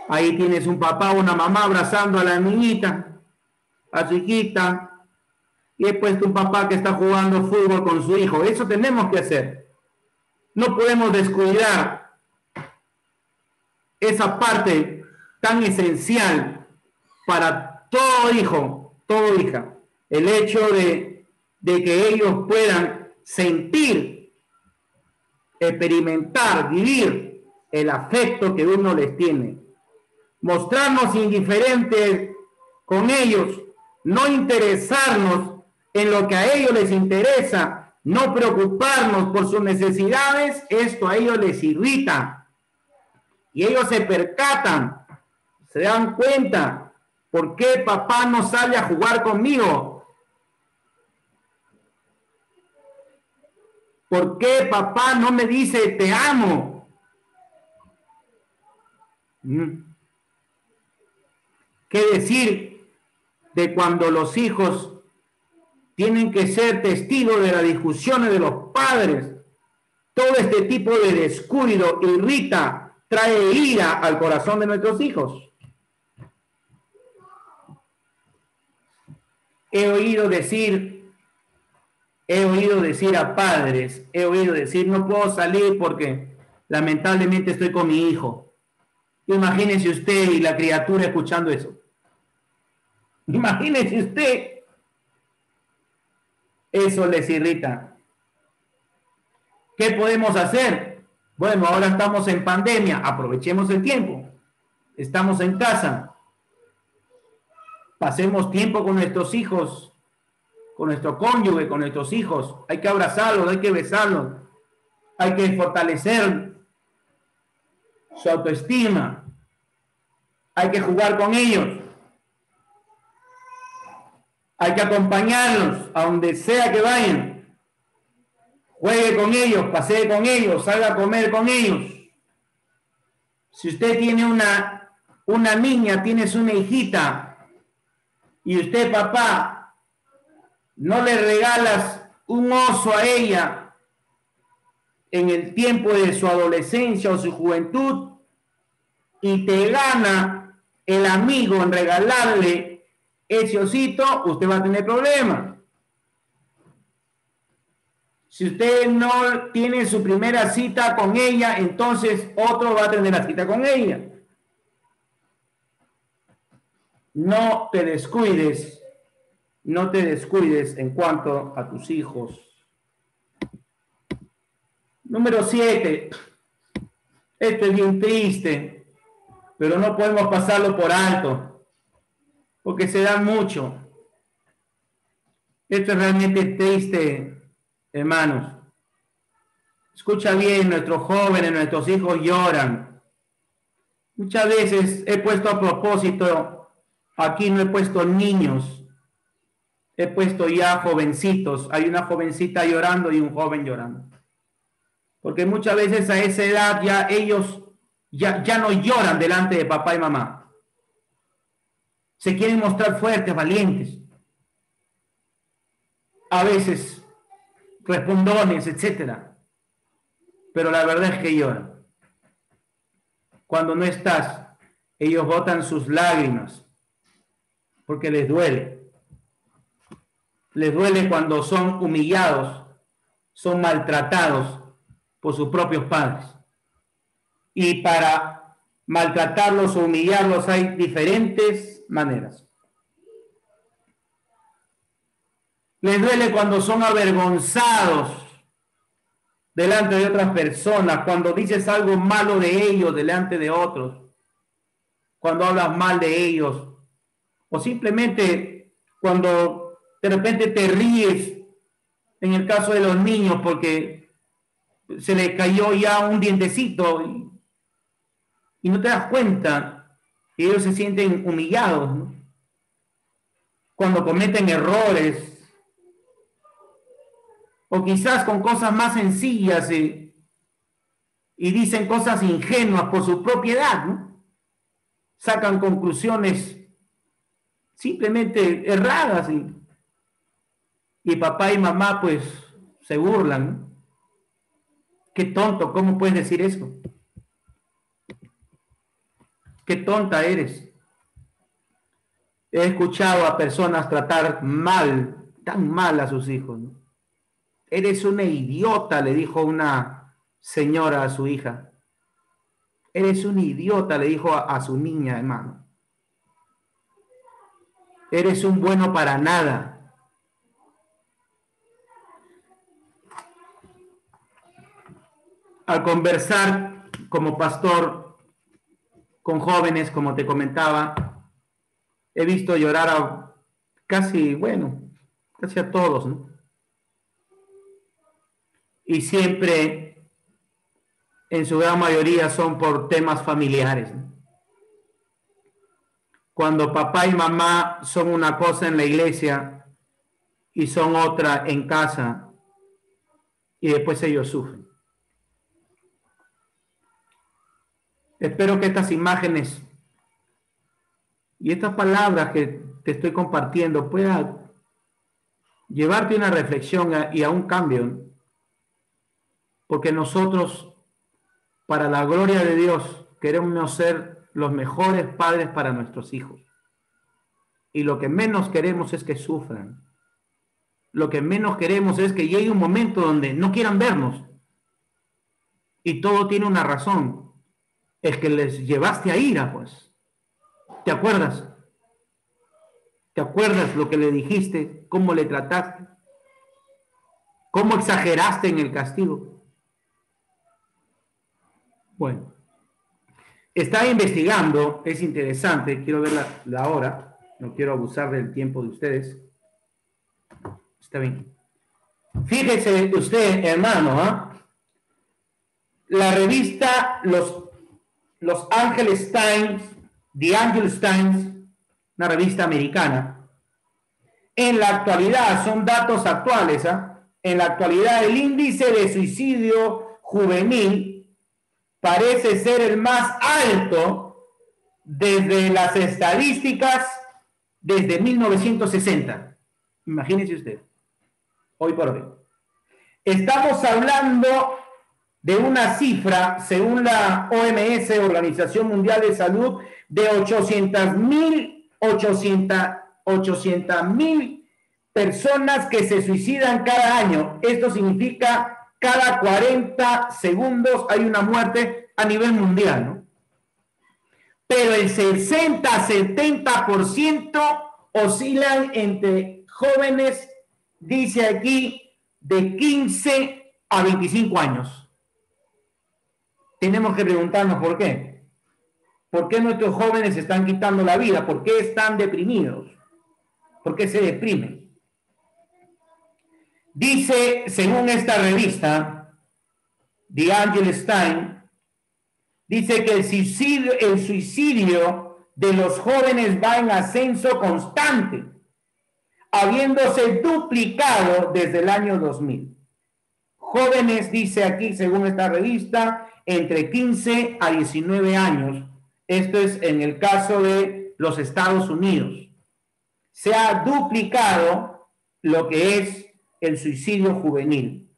Speaker 1: Ahí tienes un papá o una mamá abrazando a la niñita, a su hijita, y he puesto un papá que está jugando fútbol con su hijo. Eso tenemos que hacer. No podemos descuidar esa parte tan esencial para todo hijo, toda hija. El hecho de que ellos puedan sentir, experimentar, vivir el afecto que uno les tiene. Mostrarnos indiferentes con ellos, no interesarnos en lo que a ellos les interesa, no preocuparnos por sus necesidades, esto a ellos les irrita. Y ellos se percatan, se dan cuenta, ¿por qué papá no sale a jugar conmigo? ¿Por qué papá no me dice te amo? ¿Qué decir de cuando los hijos tienen que ser testigos de las discusiones de los padres? Todo este tipo de descuido irrita, trae ira al corazón de nuestros hijos. He oído decir a padres, no puedo salir porque lamentablemente estoy con mi hijo. Imagínese usted y la criatura escuchando eso. Imagínese usted. Eso les irrita. ¿Qué podemos hacer? Bueno, ahora estamos en pandemia, aprovechemos el tiempo. Estamos en casa. Pasemos tiempo con nuestros hijos, con nuestro cónyuge, con nuestros hijos. Hay que abrazarlos, hay que besarlos. Hay que fortalecer su autoestima. Hay que jugar con ellos. Hay que acompañarlos a donde sea que vayan. Juegue con ellos, pasee con ellos, salga a comer con ellos. Si usted tiene una niña, tienes una hijita, y usted, papá, no le regalas un oso a ella en el tiempo de su adolescencia o su juventud, y te gana el amigo en regalarle ese osito, usted va a tener problemas. Si usted no tiene su primera cita con ella, entonces otro va a tener la cita con ella. No te descuides en cuanto a tus hijos. Número 7. Esto es bien triste, pero no podemos pasarlo por alto, porque se da mucho. Esto es realmente triste, hermanos. Escucha bien, nuestros jóvenes, nuestros hijos lloran. Muchas veces he puesto a propósito, aquí no he puesto niños, he puesto ya jovencitos. Hay una jovencita llorando y un joven llorando. Porque muchas veces a esa edad ya ellos ya no lloran delante de papá y mamá. Se quieren mostrar fuertes, valientes. A veces respondones, etcétera. Pero la verdad es que lloran. Cuando no estás, ellos botan sus lágrimas porque les duele. Les duele cuando son humillados, son maltratados por sus propios padres. Y para maltratarlos o humillarlos hay diferentes maneras. Les duele cuando son avergonzados delante de otras personas, cuando dices algo malo de ellos delante de otros, cuando hablas mal de ellos, o simplemente cuando de repente te ríes, en el caso de los niños, porque se les cayó ya un dientecito y no te das cuenta, y ellos se sienten humillados, ¿no? Cuando cometen errores, o quizás con cosas más sencillas y dicen cosas ingenuas por su propiedad, ¿no? Sacan conclusiones simplemente erradas y papá y mamá pues se burlan, ¿no? Qué tonto, ¿cómo puedes decir eso? Qué tonta eres. He escuchado a personas tratar mal, tan mal a sus hijos, ¿no? Eres una idiota, le dijo una señora a su hija. Eres un idiota, le dijo a su niña, hermano. Eres un bueno para nada. Al conversar como pastor con jóvenes, como te comentaba, he visto llorar a casi a todos, ¿no? Y siempre, en su gran mayoría, son por temas familiares, ¿no? Cuando papá y mamá son una cosa en la iglesia y son otra en casa, y después ellos sufren. Espero que estas imágenes y estas palabras que te estoy compartiendo puedan llevarte a una reflexión y a un cambio, porque nosotros, para la gloria de Dios, queremos ser los mejores padres para nuestros hijos. Y lo que menos queremos es que sufran. Lo que menos queremos es que llegue un momento donde no quieran vernos. Y todo tiene una razón. Es que les llevaste a ira, pues. ¿Te acuerdas? ¿Te acuerdas lo que le dijiste? ¿Cómo le trataste? ¿Cómo exageraste en el castigo? Bueno, estaba investigando, es interesante, quiero ver la hora, no quiero abusar del tiempo de ustedes. Está bien. Fíjese usted, hermano, ¿eh? La revista Los Angeles Times, The Angeles Times, una revista americana, en la actualidad, son datos actuales, ¿eh? En la actualidad el índice de suicidio juvenil parece ser el más alto desde las estadísticas desde 1960. Imagínese usted, hoy por hoy. Estamos hablando de una cifra, según la OMS, Organización Mundial de Salud, de 800,000 personas que se suicidan cada año. Esto significa cada 40 segundos hay una muerte a nivel mundial, ¿no? Pero el 60-70% oscilan entre jóvenes, dice aquí, de 15 a 25 años. Tenemos que preguntarnos por qué. ¿Por qué nuestros jóvenes se están quitando la vida? ¿Por qué están deprimidos? ¿Por qué se deprimen? Dice, según esta revista, The Angeles Times, dice que el suicidio de los jóvenes va en ascenso constante, habiéndose duplicado desde el año 2000. Jóvenes, dice aquí, según esta revista, entre 15 a 19 años. Esto es en el caso de los Estados Unidos. Se ha duplicado lo que es el suicidio juvenil.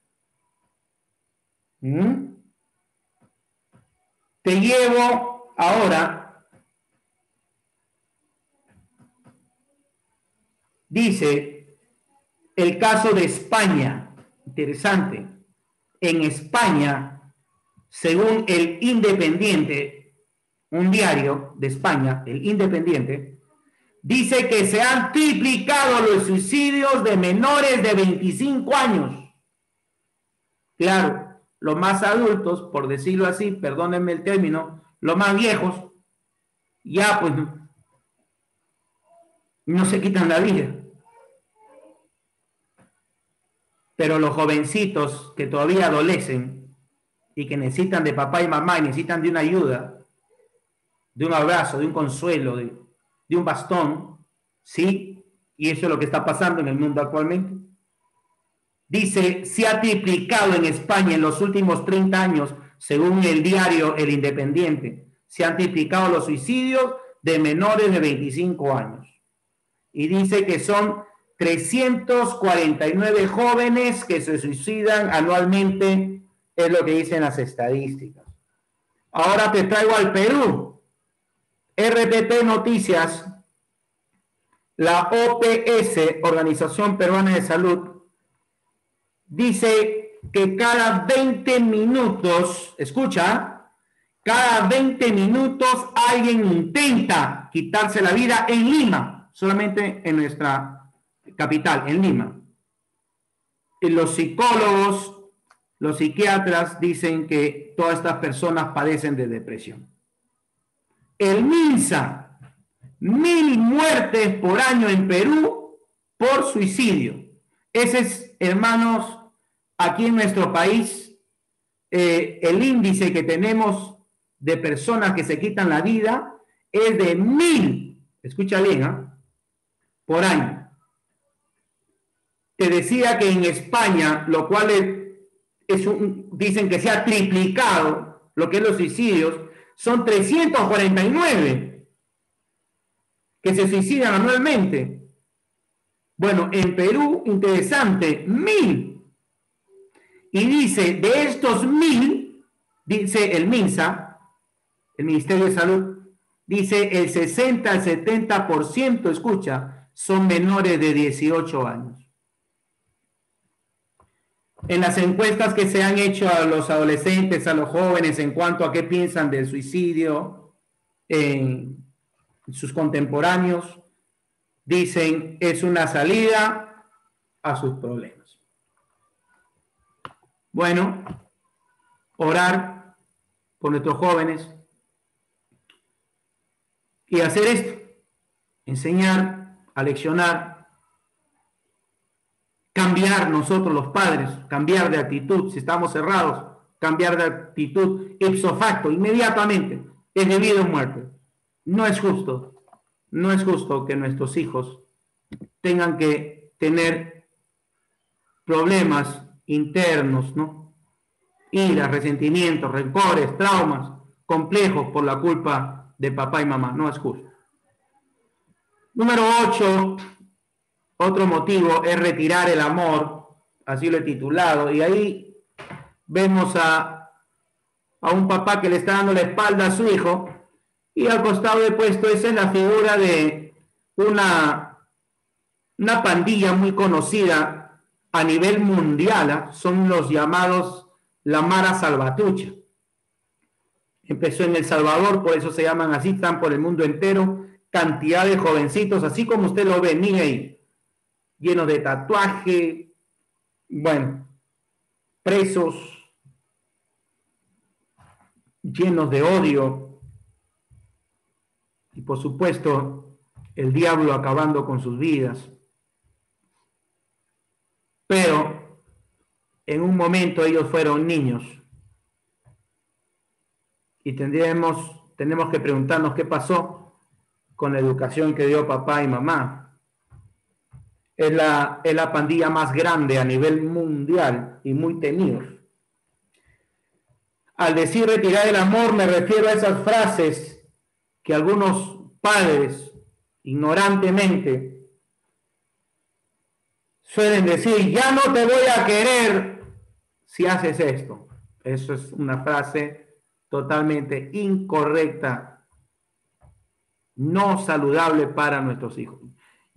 Speaker 1: Te llevo ahora, dice, el caso de España. Interesante. En España, según el Independiente, un diario de España, el Independiente, dice que se han triplicado los suicidios de menores de 25 años. Claro, los más adultos, por decirlo así, perdónenme el término, los más viejos, ya pues no se quitan la vida. Pero los jovencitos que todavía adolecen y que necesitan de papá y mamá y necesitan de una ayuda, de un abrazo, de un consuelo, de un bastón, ¿sí? Y eso es lo que está pasando en el mundo actualmente. Dice, se ha triplicado en España en los últimos 30 años, según el diario El Independiente. Se han triplicado los suicidios de menores de 25 años. Y dice que son 349 jóvenes que se suicidan anualmente, es lo que dicen las estadísticas. Ahora te traigo al Perú. RPP Noticias, la OPS, Organización Peruana de Salud, dice que cada 20 minutos, escucha, cada 20 minutos alguien intenta quitarse la vida en Lima, solamente en nuestra capital, en Lima. Y los psicólogos Los psiquiatras dicen que todas estas personas padecen de depresión. El MINSA, 1000 muertes por año en Perú por suicidio. Ese es, hermanos, aquí en nuestro país, el índice que tenemos de personas que se quitan la vida es de 1000, escucha bien, por año. Te decía que en España, lo cual dicen que se ha triplicado lo que es los suicidios, son 349 que se suicidan anualmente. Bueno, en Perú, interesante, 1000. Y dice, de estos 1000, dice el MINSA, el Ministerio de Salud, dice el 60 al 70%, escucha, son menores de 18 años. En las encuestas que se han hecho a los adolescentes, a los jóvenes, en cuanto a qué piensan del suicidio, en sus contemporáneos, dicen es una salida a sus problemas. Bueno, orar por nuestros jóvenes y hacer esto, enseñar, aleccionar, cambiar nosotros los padres, cambiar de actitud, si estamos cerrados, cambiar de actitud ipso facto, inmediatamente, es debido a muerte. No es justo que nuestros hijos tengan que tener problemas internos, ¿no? Iras, resentimientos, rencores, traumas, complejos por la culpa de papá y mamá, no es justo. Número 8. Otro motivo es retirar el amor, así lo he titulado, y ahí vemos a un papá que le está dando la espalda a su hijo, y al costado he puesto, esa es la figura de una pandilla muy conocida a nivel mundial, son los llamados la Mara Salvatrucha. Empezó en El Salvador, por eso se llaman así, están por el mundo entero, cantidad de jovencitos, así como usted lo ve, mire ahí, llenos de tatuaje, bueno, presos, llenos de odio, y por supuesto, el diablo acabando con sus vidas. Pero, en un momento ellos fueron niños, y tenemos que preguntarnos qué pasó con la educación que dio papá y mamá. Es la pandilla más grande a nivel mundial y muy temidos. Al decir retirar el amor, me refiero a esas frases que algunos padres ignorantemente suelen decir: ya no te voy a querer si haces esto. Eso es una frase totalmente incorrecta, no saludable para nuestros hijos.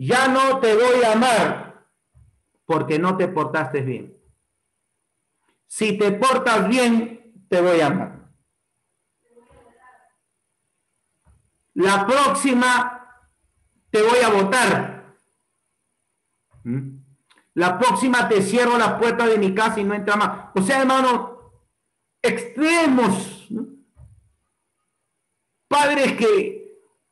Speaker 1: Ya no te voy a amar porque no te portaste bien. Si te portas bien, te voy a amar. La próxima te voy a votar. La próxima te cierro la puerta de mi casa y no entra más. O sea, hermano, extremos, ¿no? Padres que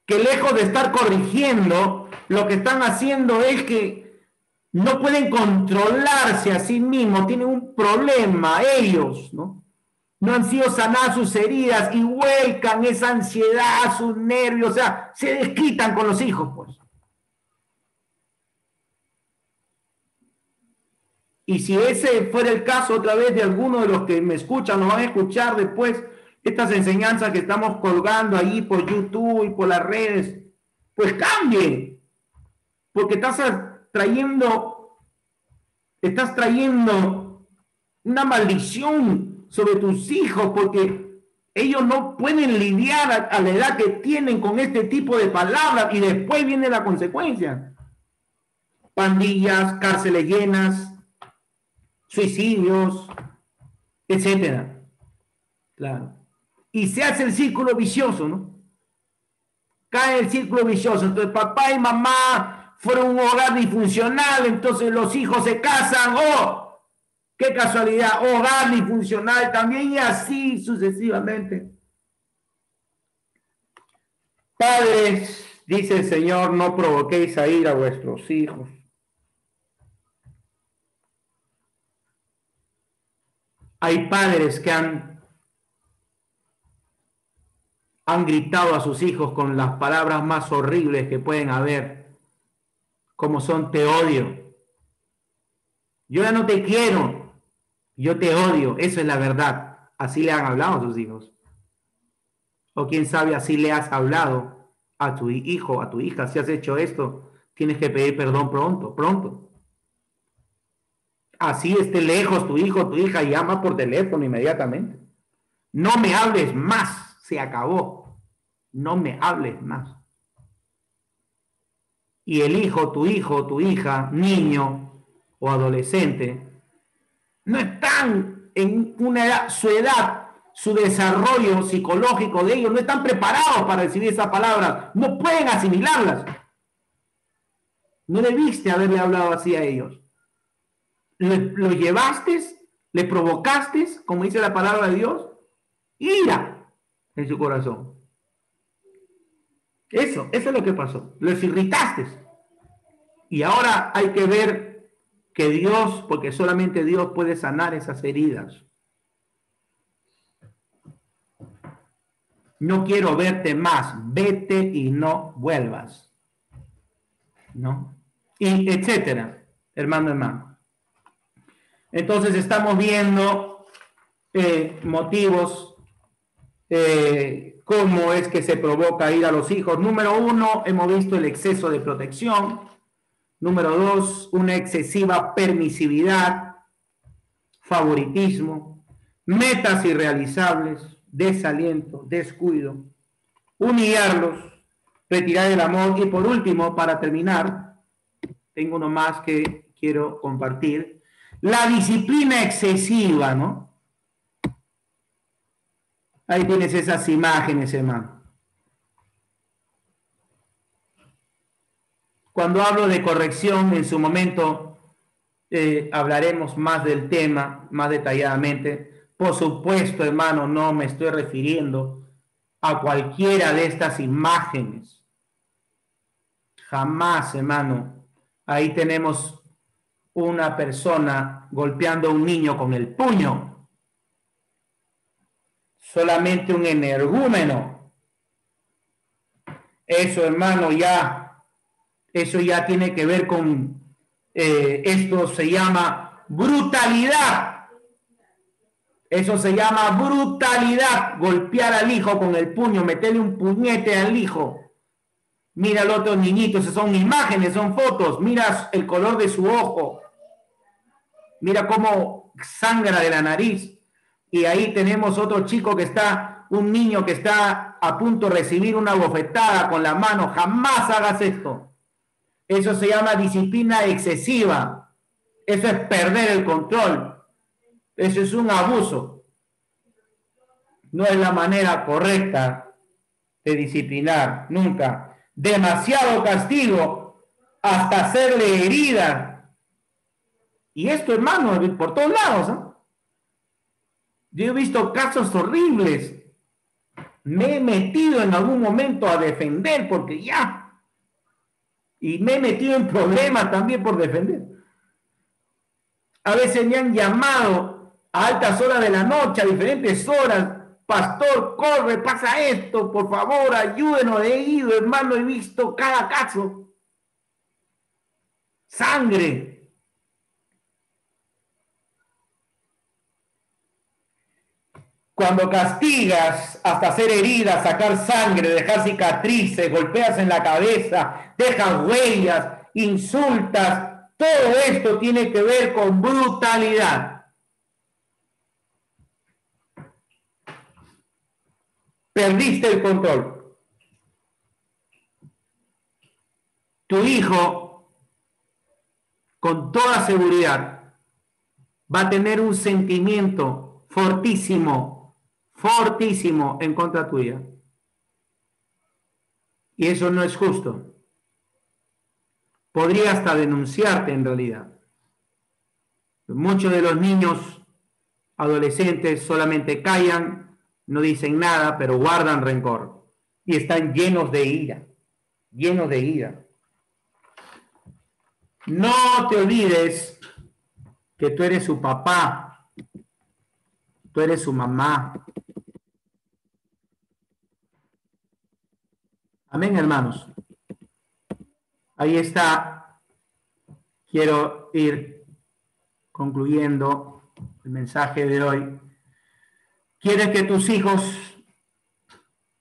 Speaker 1: lejos de estar corrigiendo, lo que están haciendo es que no pueden controlarse a sí mismos, tienen un problema ellos, ¿no? No han sido sanadas sus heridas y vuelcan esa ansiedad, sus nervios, o sea, se desquitan con los hijos, pues. Y si ese fuera el caso otra vez de alguno de los que me escuchan, nos van a escuchar después estas enseñanzas que estamos colgando ahí por YouTube y por las redes, pues cambie. Porque estás trayendo una maldición sobre tus hijos, porque ellos no pueden lidiar a la edad que tienen con este tipo de palabras y después viene la consecuencia. Pandillas, cárceles llenas, suicidios, etcétera. Claro. Y se hace el círculo vicioso, ¿no? Cae el círculo vicioso. Entonces papá y mamá fueron un hogar disfuncional, entonces los hijos se casan, Qué casualidad, hogar disfuncional también y así sucesivamente. Padres, dice el Señor, no provoquéis a ir a vuestros hijos. Hay padres que han gritado a sus hijos con las palabras más horribles que pueden haber, como son te odio. Yo ya no te quiero, yo te odio, eso es la verdad. Así le han hablado a sus hijos. O quién sabe, así le has hablado a tu hijo, a tu hija. Si has hecho esto, tienes que pedir perdón pronto, pronto. Así esté lejos tu hijo, tu hija, llama por teléfono inmediatamente. No me hables más, se acabó. No me hables más. Y el hijo, tu hija, niño o adolescente, no están en una edad, su desarrollo psicológico de ellos, no están preparados para recibir esas palabras, no pueden asimilarlas. No debiste haberle hablado así a ellos. Lo llevaste, le provocaste, como dice la palabra de Dios, ira en su corazón. Eso es lo que pasó. Los irritaste. Y ahora hay que ver que Dios, porque solamente Dios puede sanar esas heridas. No quiero verte más, vete y no vuelvas. ¿No? Y etcétera, hermano. Entonces estamos viendo motivos, cómo es que se provoca ir a los hijos. Número 1, hemos visto el exceso de protección. Número 2, una excesiva permisividad, favoritismo, metas irrealizables, desaliento, descuido, humillarlos, retirar el amor. Y por último, para terminar, tengo uno más que quiero compartir. La disciplina excesiva, ¿no? Ahí tienes esas imágenes, hermano. Cuando hablo de corrección, en su momento hablaremos más del tema, más detalladamente. Por supuesto, hermano, no me estoy refiriendo a cualquiera de estas imágenes. Jamás, hermano. Ahí tenemos una persona golpeando a un niño con el puño. Solamente un energúmeno. Eso, hermano, eso ya tiene que ver con, esto se llama brutalidad. Eso se llama brutalidad. Golpear al hijo con el puño, meterle un puñete al hijo. Mira al otro niñito, esas son imágenes, son fotos. Mira el color de su ojo. Mira cómo sangra de la nariz. Y ahí tenemos otro chico un niño que está a punto de recibir una bofetada con la mano. Jamás hagas esto. Eso se llama disciplina excesiva. Eso es perder el control. Eso es un abuso. No es la manera correcta de disciplinar, nunca. Demasiado castigo hasta hacerle herida. Y esto, hermano, por todos lados, ¿eh? Yo he visto casos horribles. Me he metido en algún momento a defender porque ya. Y me he metido en problemas también por defender. A veces me han llamado a altas horas de la noche, a diferentes horas. Pastor, corre, pasa esto, por favor, ayúdenos. He ido, hermano, he visto cada caso. Sangre. Cuando castigas hasta hacer heridas, sacar sangre, dejar cicatrices, golpeas en la cabeza, dejas huellas, insultas, todo esto tiene que ver con brutalidad. Perdiste el control. Tu hijo, con toda seguridad, va a tener un sentimiento fortísimo en contra tuya. Y eso no es justo. Podría hasta denunciarte en realidad. Muchos de los niños, adolescentes, solamente callan, no dicen nada, pero guardan rencor. Y están llenos de ira, llenos de ira. No te olvides que tú eres su papá, tú eres su mamá. Amén, hermanos. Ahí está. Quiero ir concluyendo el mensaje de hoy. ¿Quieres que tus hijos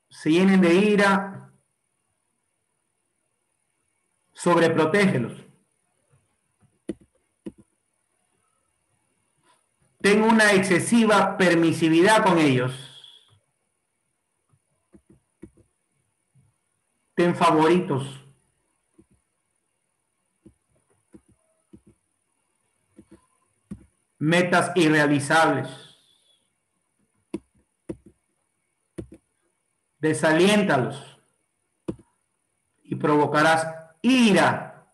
Speaker 1: se llenen de ira? Sobreprotégelos. Ten una excesiva permisividad con ellos. Ten favoritos. Metas irrealizables. Desaliéntalos y provocarás ira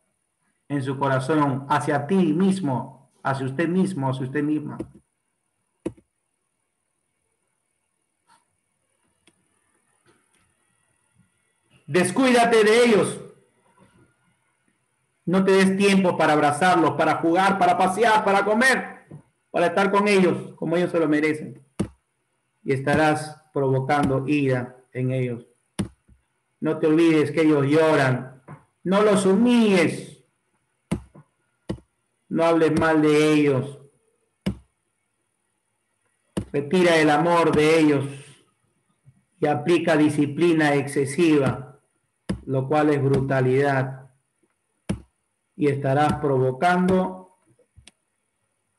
Speaker 1: en su corazón hacia ti mismo, hacia usted mismo, hacia usted misma. Descuídate de ellos. No te des tiempo para abrazarlos, para jugar, para pasear, para comer, para estar con ellos como ellos se lo merecen. Y estarás provocando ira en ellos. No te olvides que ellos lloran. No los humilles. No hables mal de ellos. Retira el amor de ellos y aplica disciplina excesiva, lo cual es brutalidad. Y estarás provocando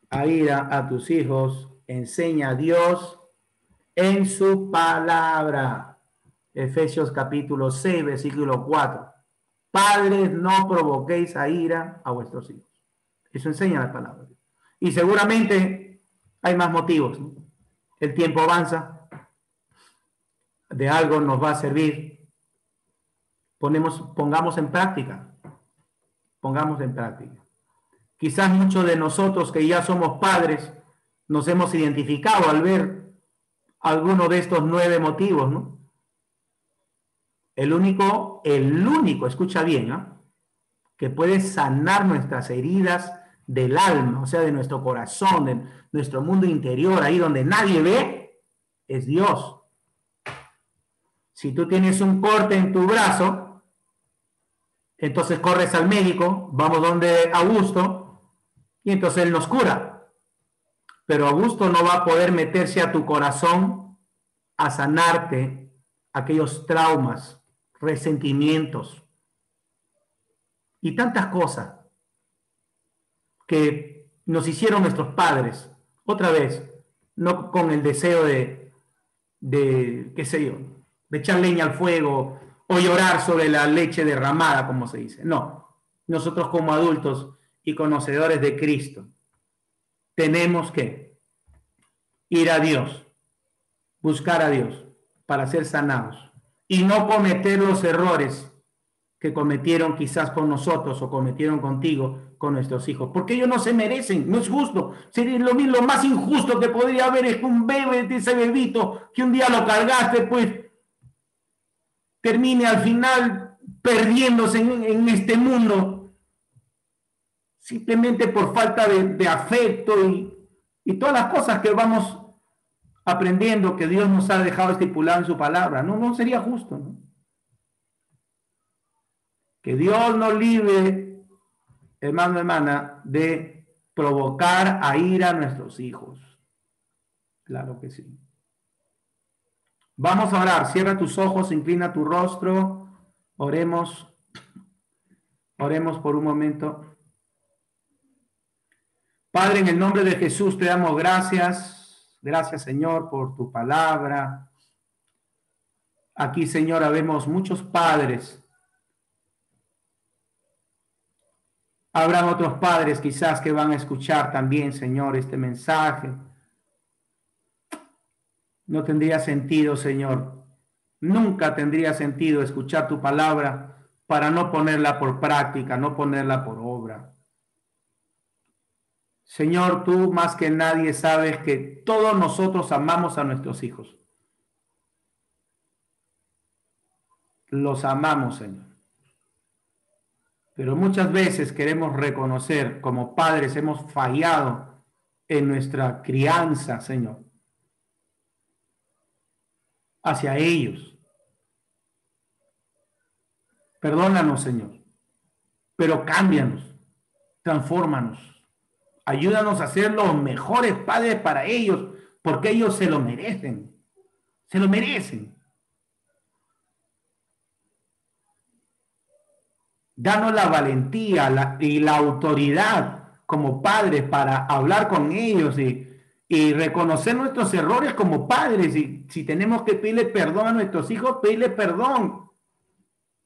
Speaker 1: a ira a tus hijos. Enseña a Dios en su palabra. Efesios capítulo 6, versículo 4. Padres, no provoquéis a ira a vuestros hijos. Eso enseña la palabra. Y seguramente hay más motivos, ¿no? El tiempo avanza. De algo nos va a servir. Pongamos en práctica. Pongamos en práctica. Quizás muchos de nosotros que ya somos padres nos hemos identificado al ver alguno de estos 9 motivos, ¿no? El único, escucha bien, ¿no?, que puede sanar nuestras heridas del alma, o sea, de nuestro corazón, de nuestro mundo interior, ahí donde nadie ve, es Dios. Si tú tienes un corte en tu brazo, entonces corres al médico, vamos donde Augusto, y entonces él nos cura. Pero Augusto no va a poder meterse a tu corazón a sanarte aquellos traumas, resentimientos y tantas cosas que nos hicieron nuestros padres. Otra vez, no con el deseo de qué sé yo, de echar leña al fuego o llorar sobre la leche derramada, como se dice. No, nosotros como adultos y conocedores de Cristo tenemos que ir a Dios, buscar a Dios para ser sanados y no cometer los errores que cometieron quizás con nosotros o cometieron contigo, con nuestros hijos, porque ellos no se merecen, no es justo. Sería lo más injusto que podría haber es que un bebé, de ese bebito que un día lo cargaste, pues termine al final perdiéndose en este mundo simplemente por falta de afecto y todas las cosas que vamos aprendiendo que Dios nos ha dejado estipulado en su palabra. No sería justo, ¿no? Que Dios nos libre, hermano, hermana, de provocar a ira a nuestros hijos. Claro que sí. Vamos a orar. Cierra tus ojos, inclina tu rostro. Oremos. Oremos por un momento. Padre, en el nombre de Jesús te damos gracias. Gracias, Señor, por tu palabra. Aquí, Señor, habemos muchos padres. Habrán otros padres quizás que van a escuchar también, Señor, este mensaje. No tendría sentido, Señor. Nunca tendría sentido escuchar tu palabra para no ponerla por práctica, no ponerla por obra. Señor, tú más que nadie sabes que todos nosotros amamos a nuestros hijos. Los amamos, Señor. Pero muchas veces queremos reconocer como padres hemos fallado en nuestra crianza, Señor, hacia ellos. Perdónanos, Señor, pero cámbianos, transfórmanos. Ayúdanos a ser los mejores padres para ellos, porque ellos se lo merecen. Se lo merecen. Danos la valentía y la autoridad como padres para hablar con ellos y reconocer nuestros errores como padres. Y si tenemos que pedirle perdón a nuestros hijos, pedirle perdón.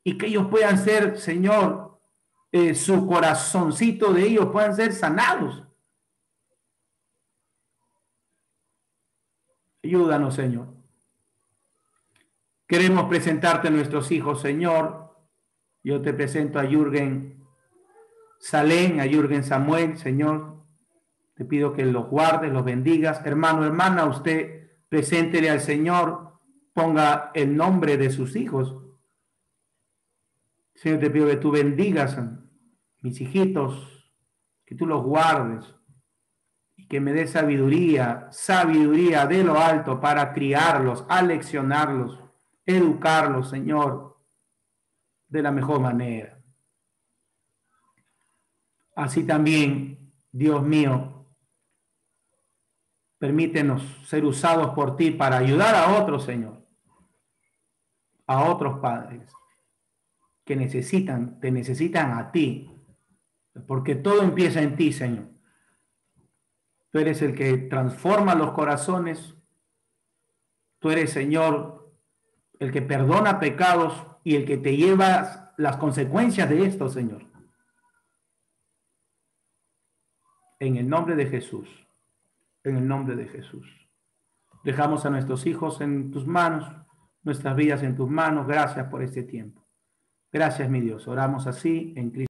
Speaker 1: Y que ellos puedan ser, Señor, su corazoncito de ellos puedan ser sanados. Ayúdanos, Señor. Queremos presentarte a nuestros hijos, Señor. Yo te presento a Jürgen Salén, a Jürgen Samuel, Señor. Te pido que los guardes, los bendigas. Hermano, hermana, usted preséntele al Señor, ponga el nombre de sus hijos. Señor, te pido que tú bendigas a mis hijitos, que tú los guardes y que me dé sabiduría de lo alto para criarlos, aleccionarlos, educarlos, Señor, de la mejor manera. Así también, Dios mío, permítenos ser usados por ti para ayudar a otros, Señor, a otros padres que te necesitan a ti, porque todo empieza en ti, Señor. Tú eres el que transforma los corazones, tú eres, Señor, el que perdona pecados y el que te lleva las consecuencias de esto, Señor. En el nombre de Jesús, en el nombre de Jesús. Dejamos a nuestros hijos en tus manos, nuestras vidas en tus manos. Gracias por este tiempo. Gracias, mi Dios. Oramos así en Cristo.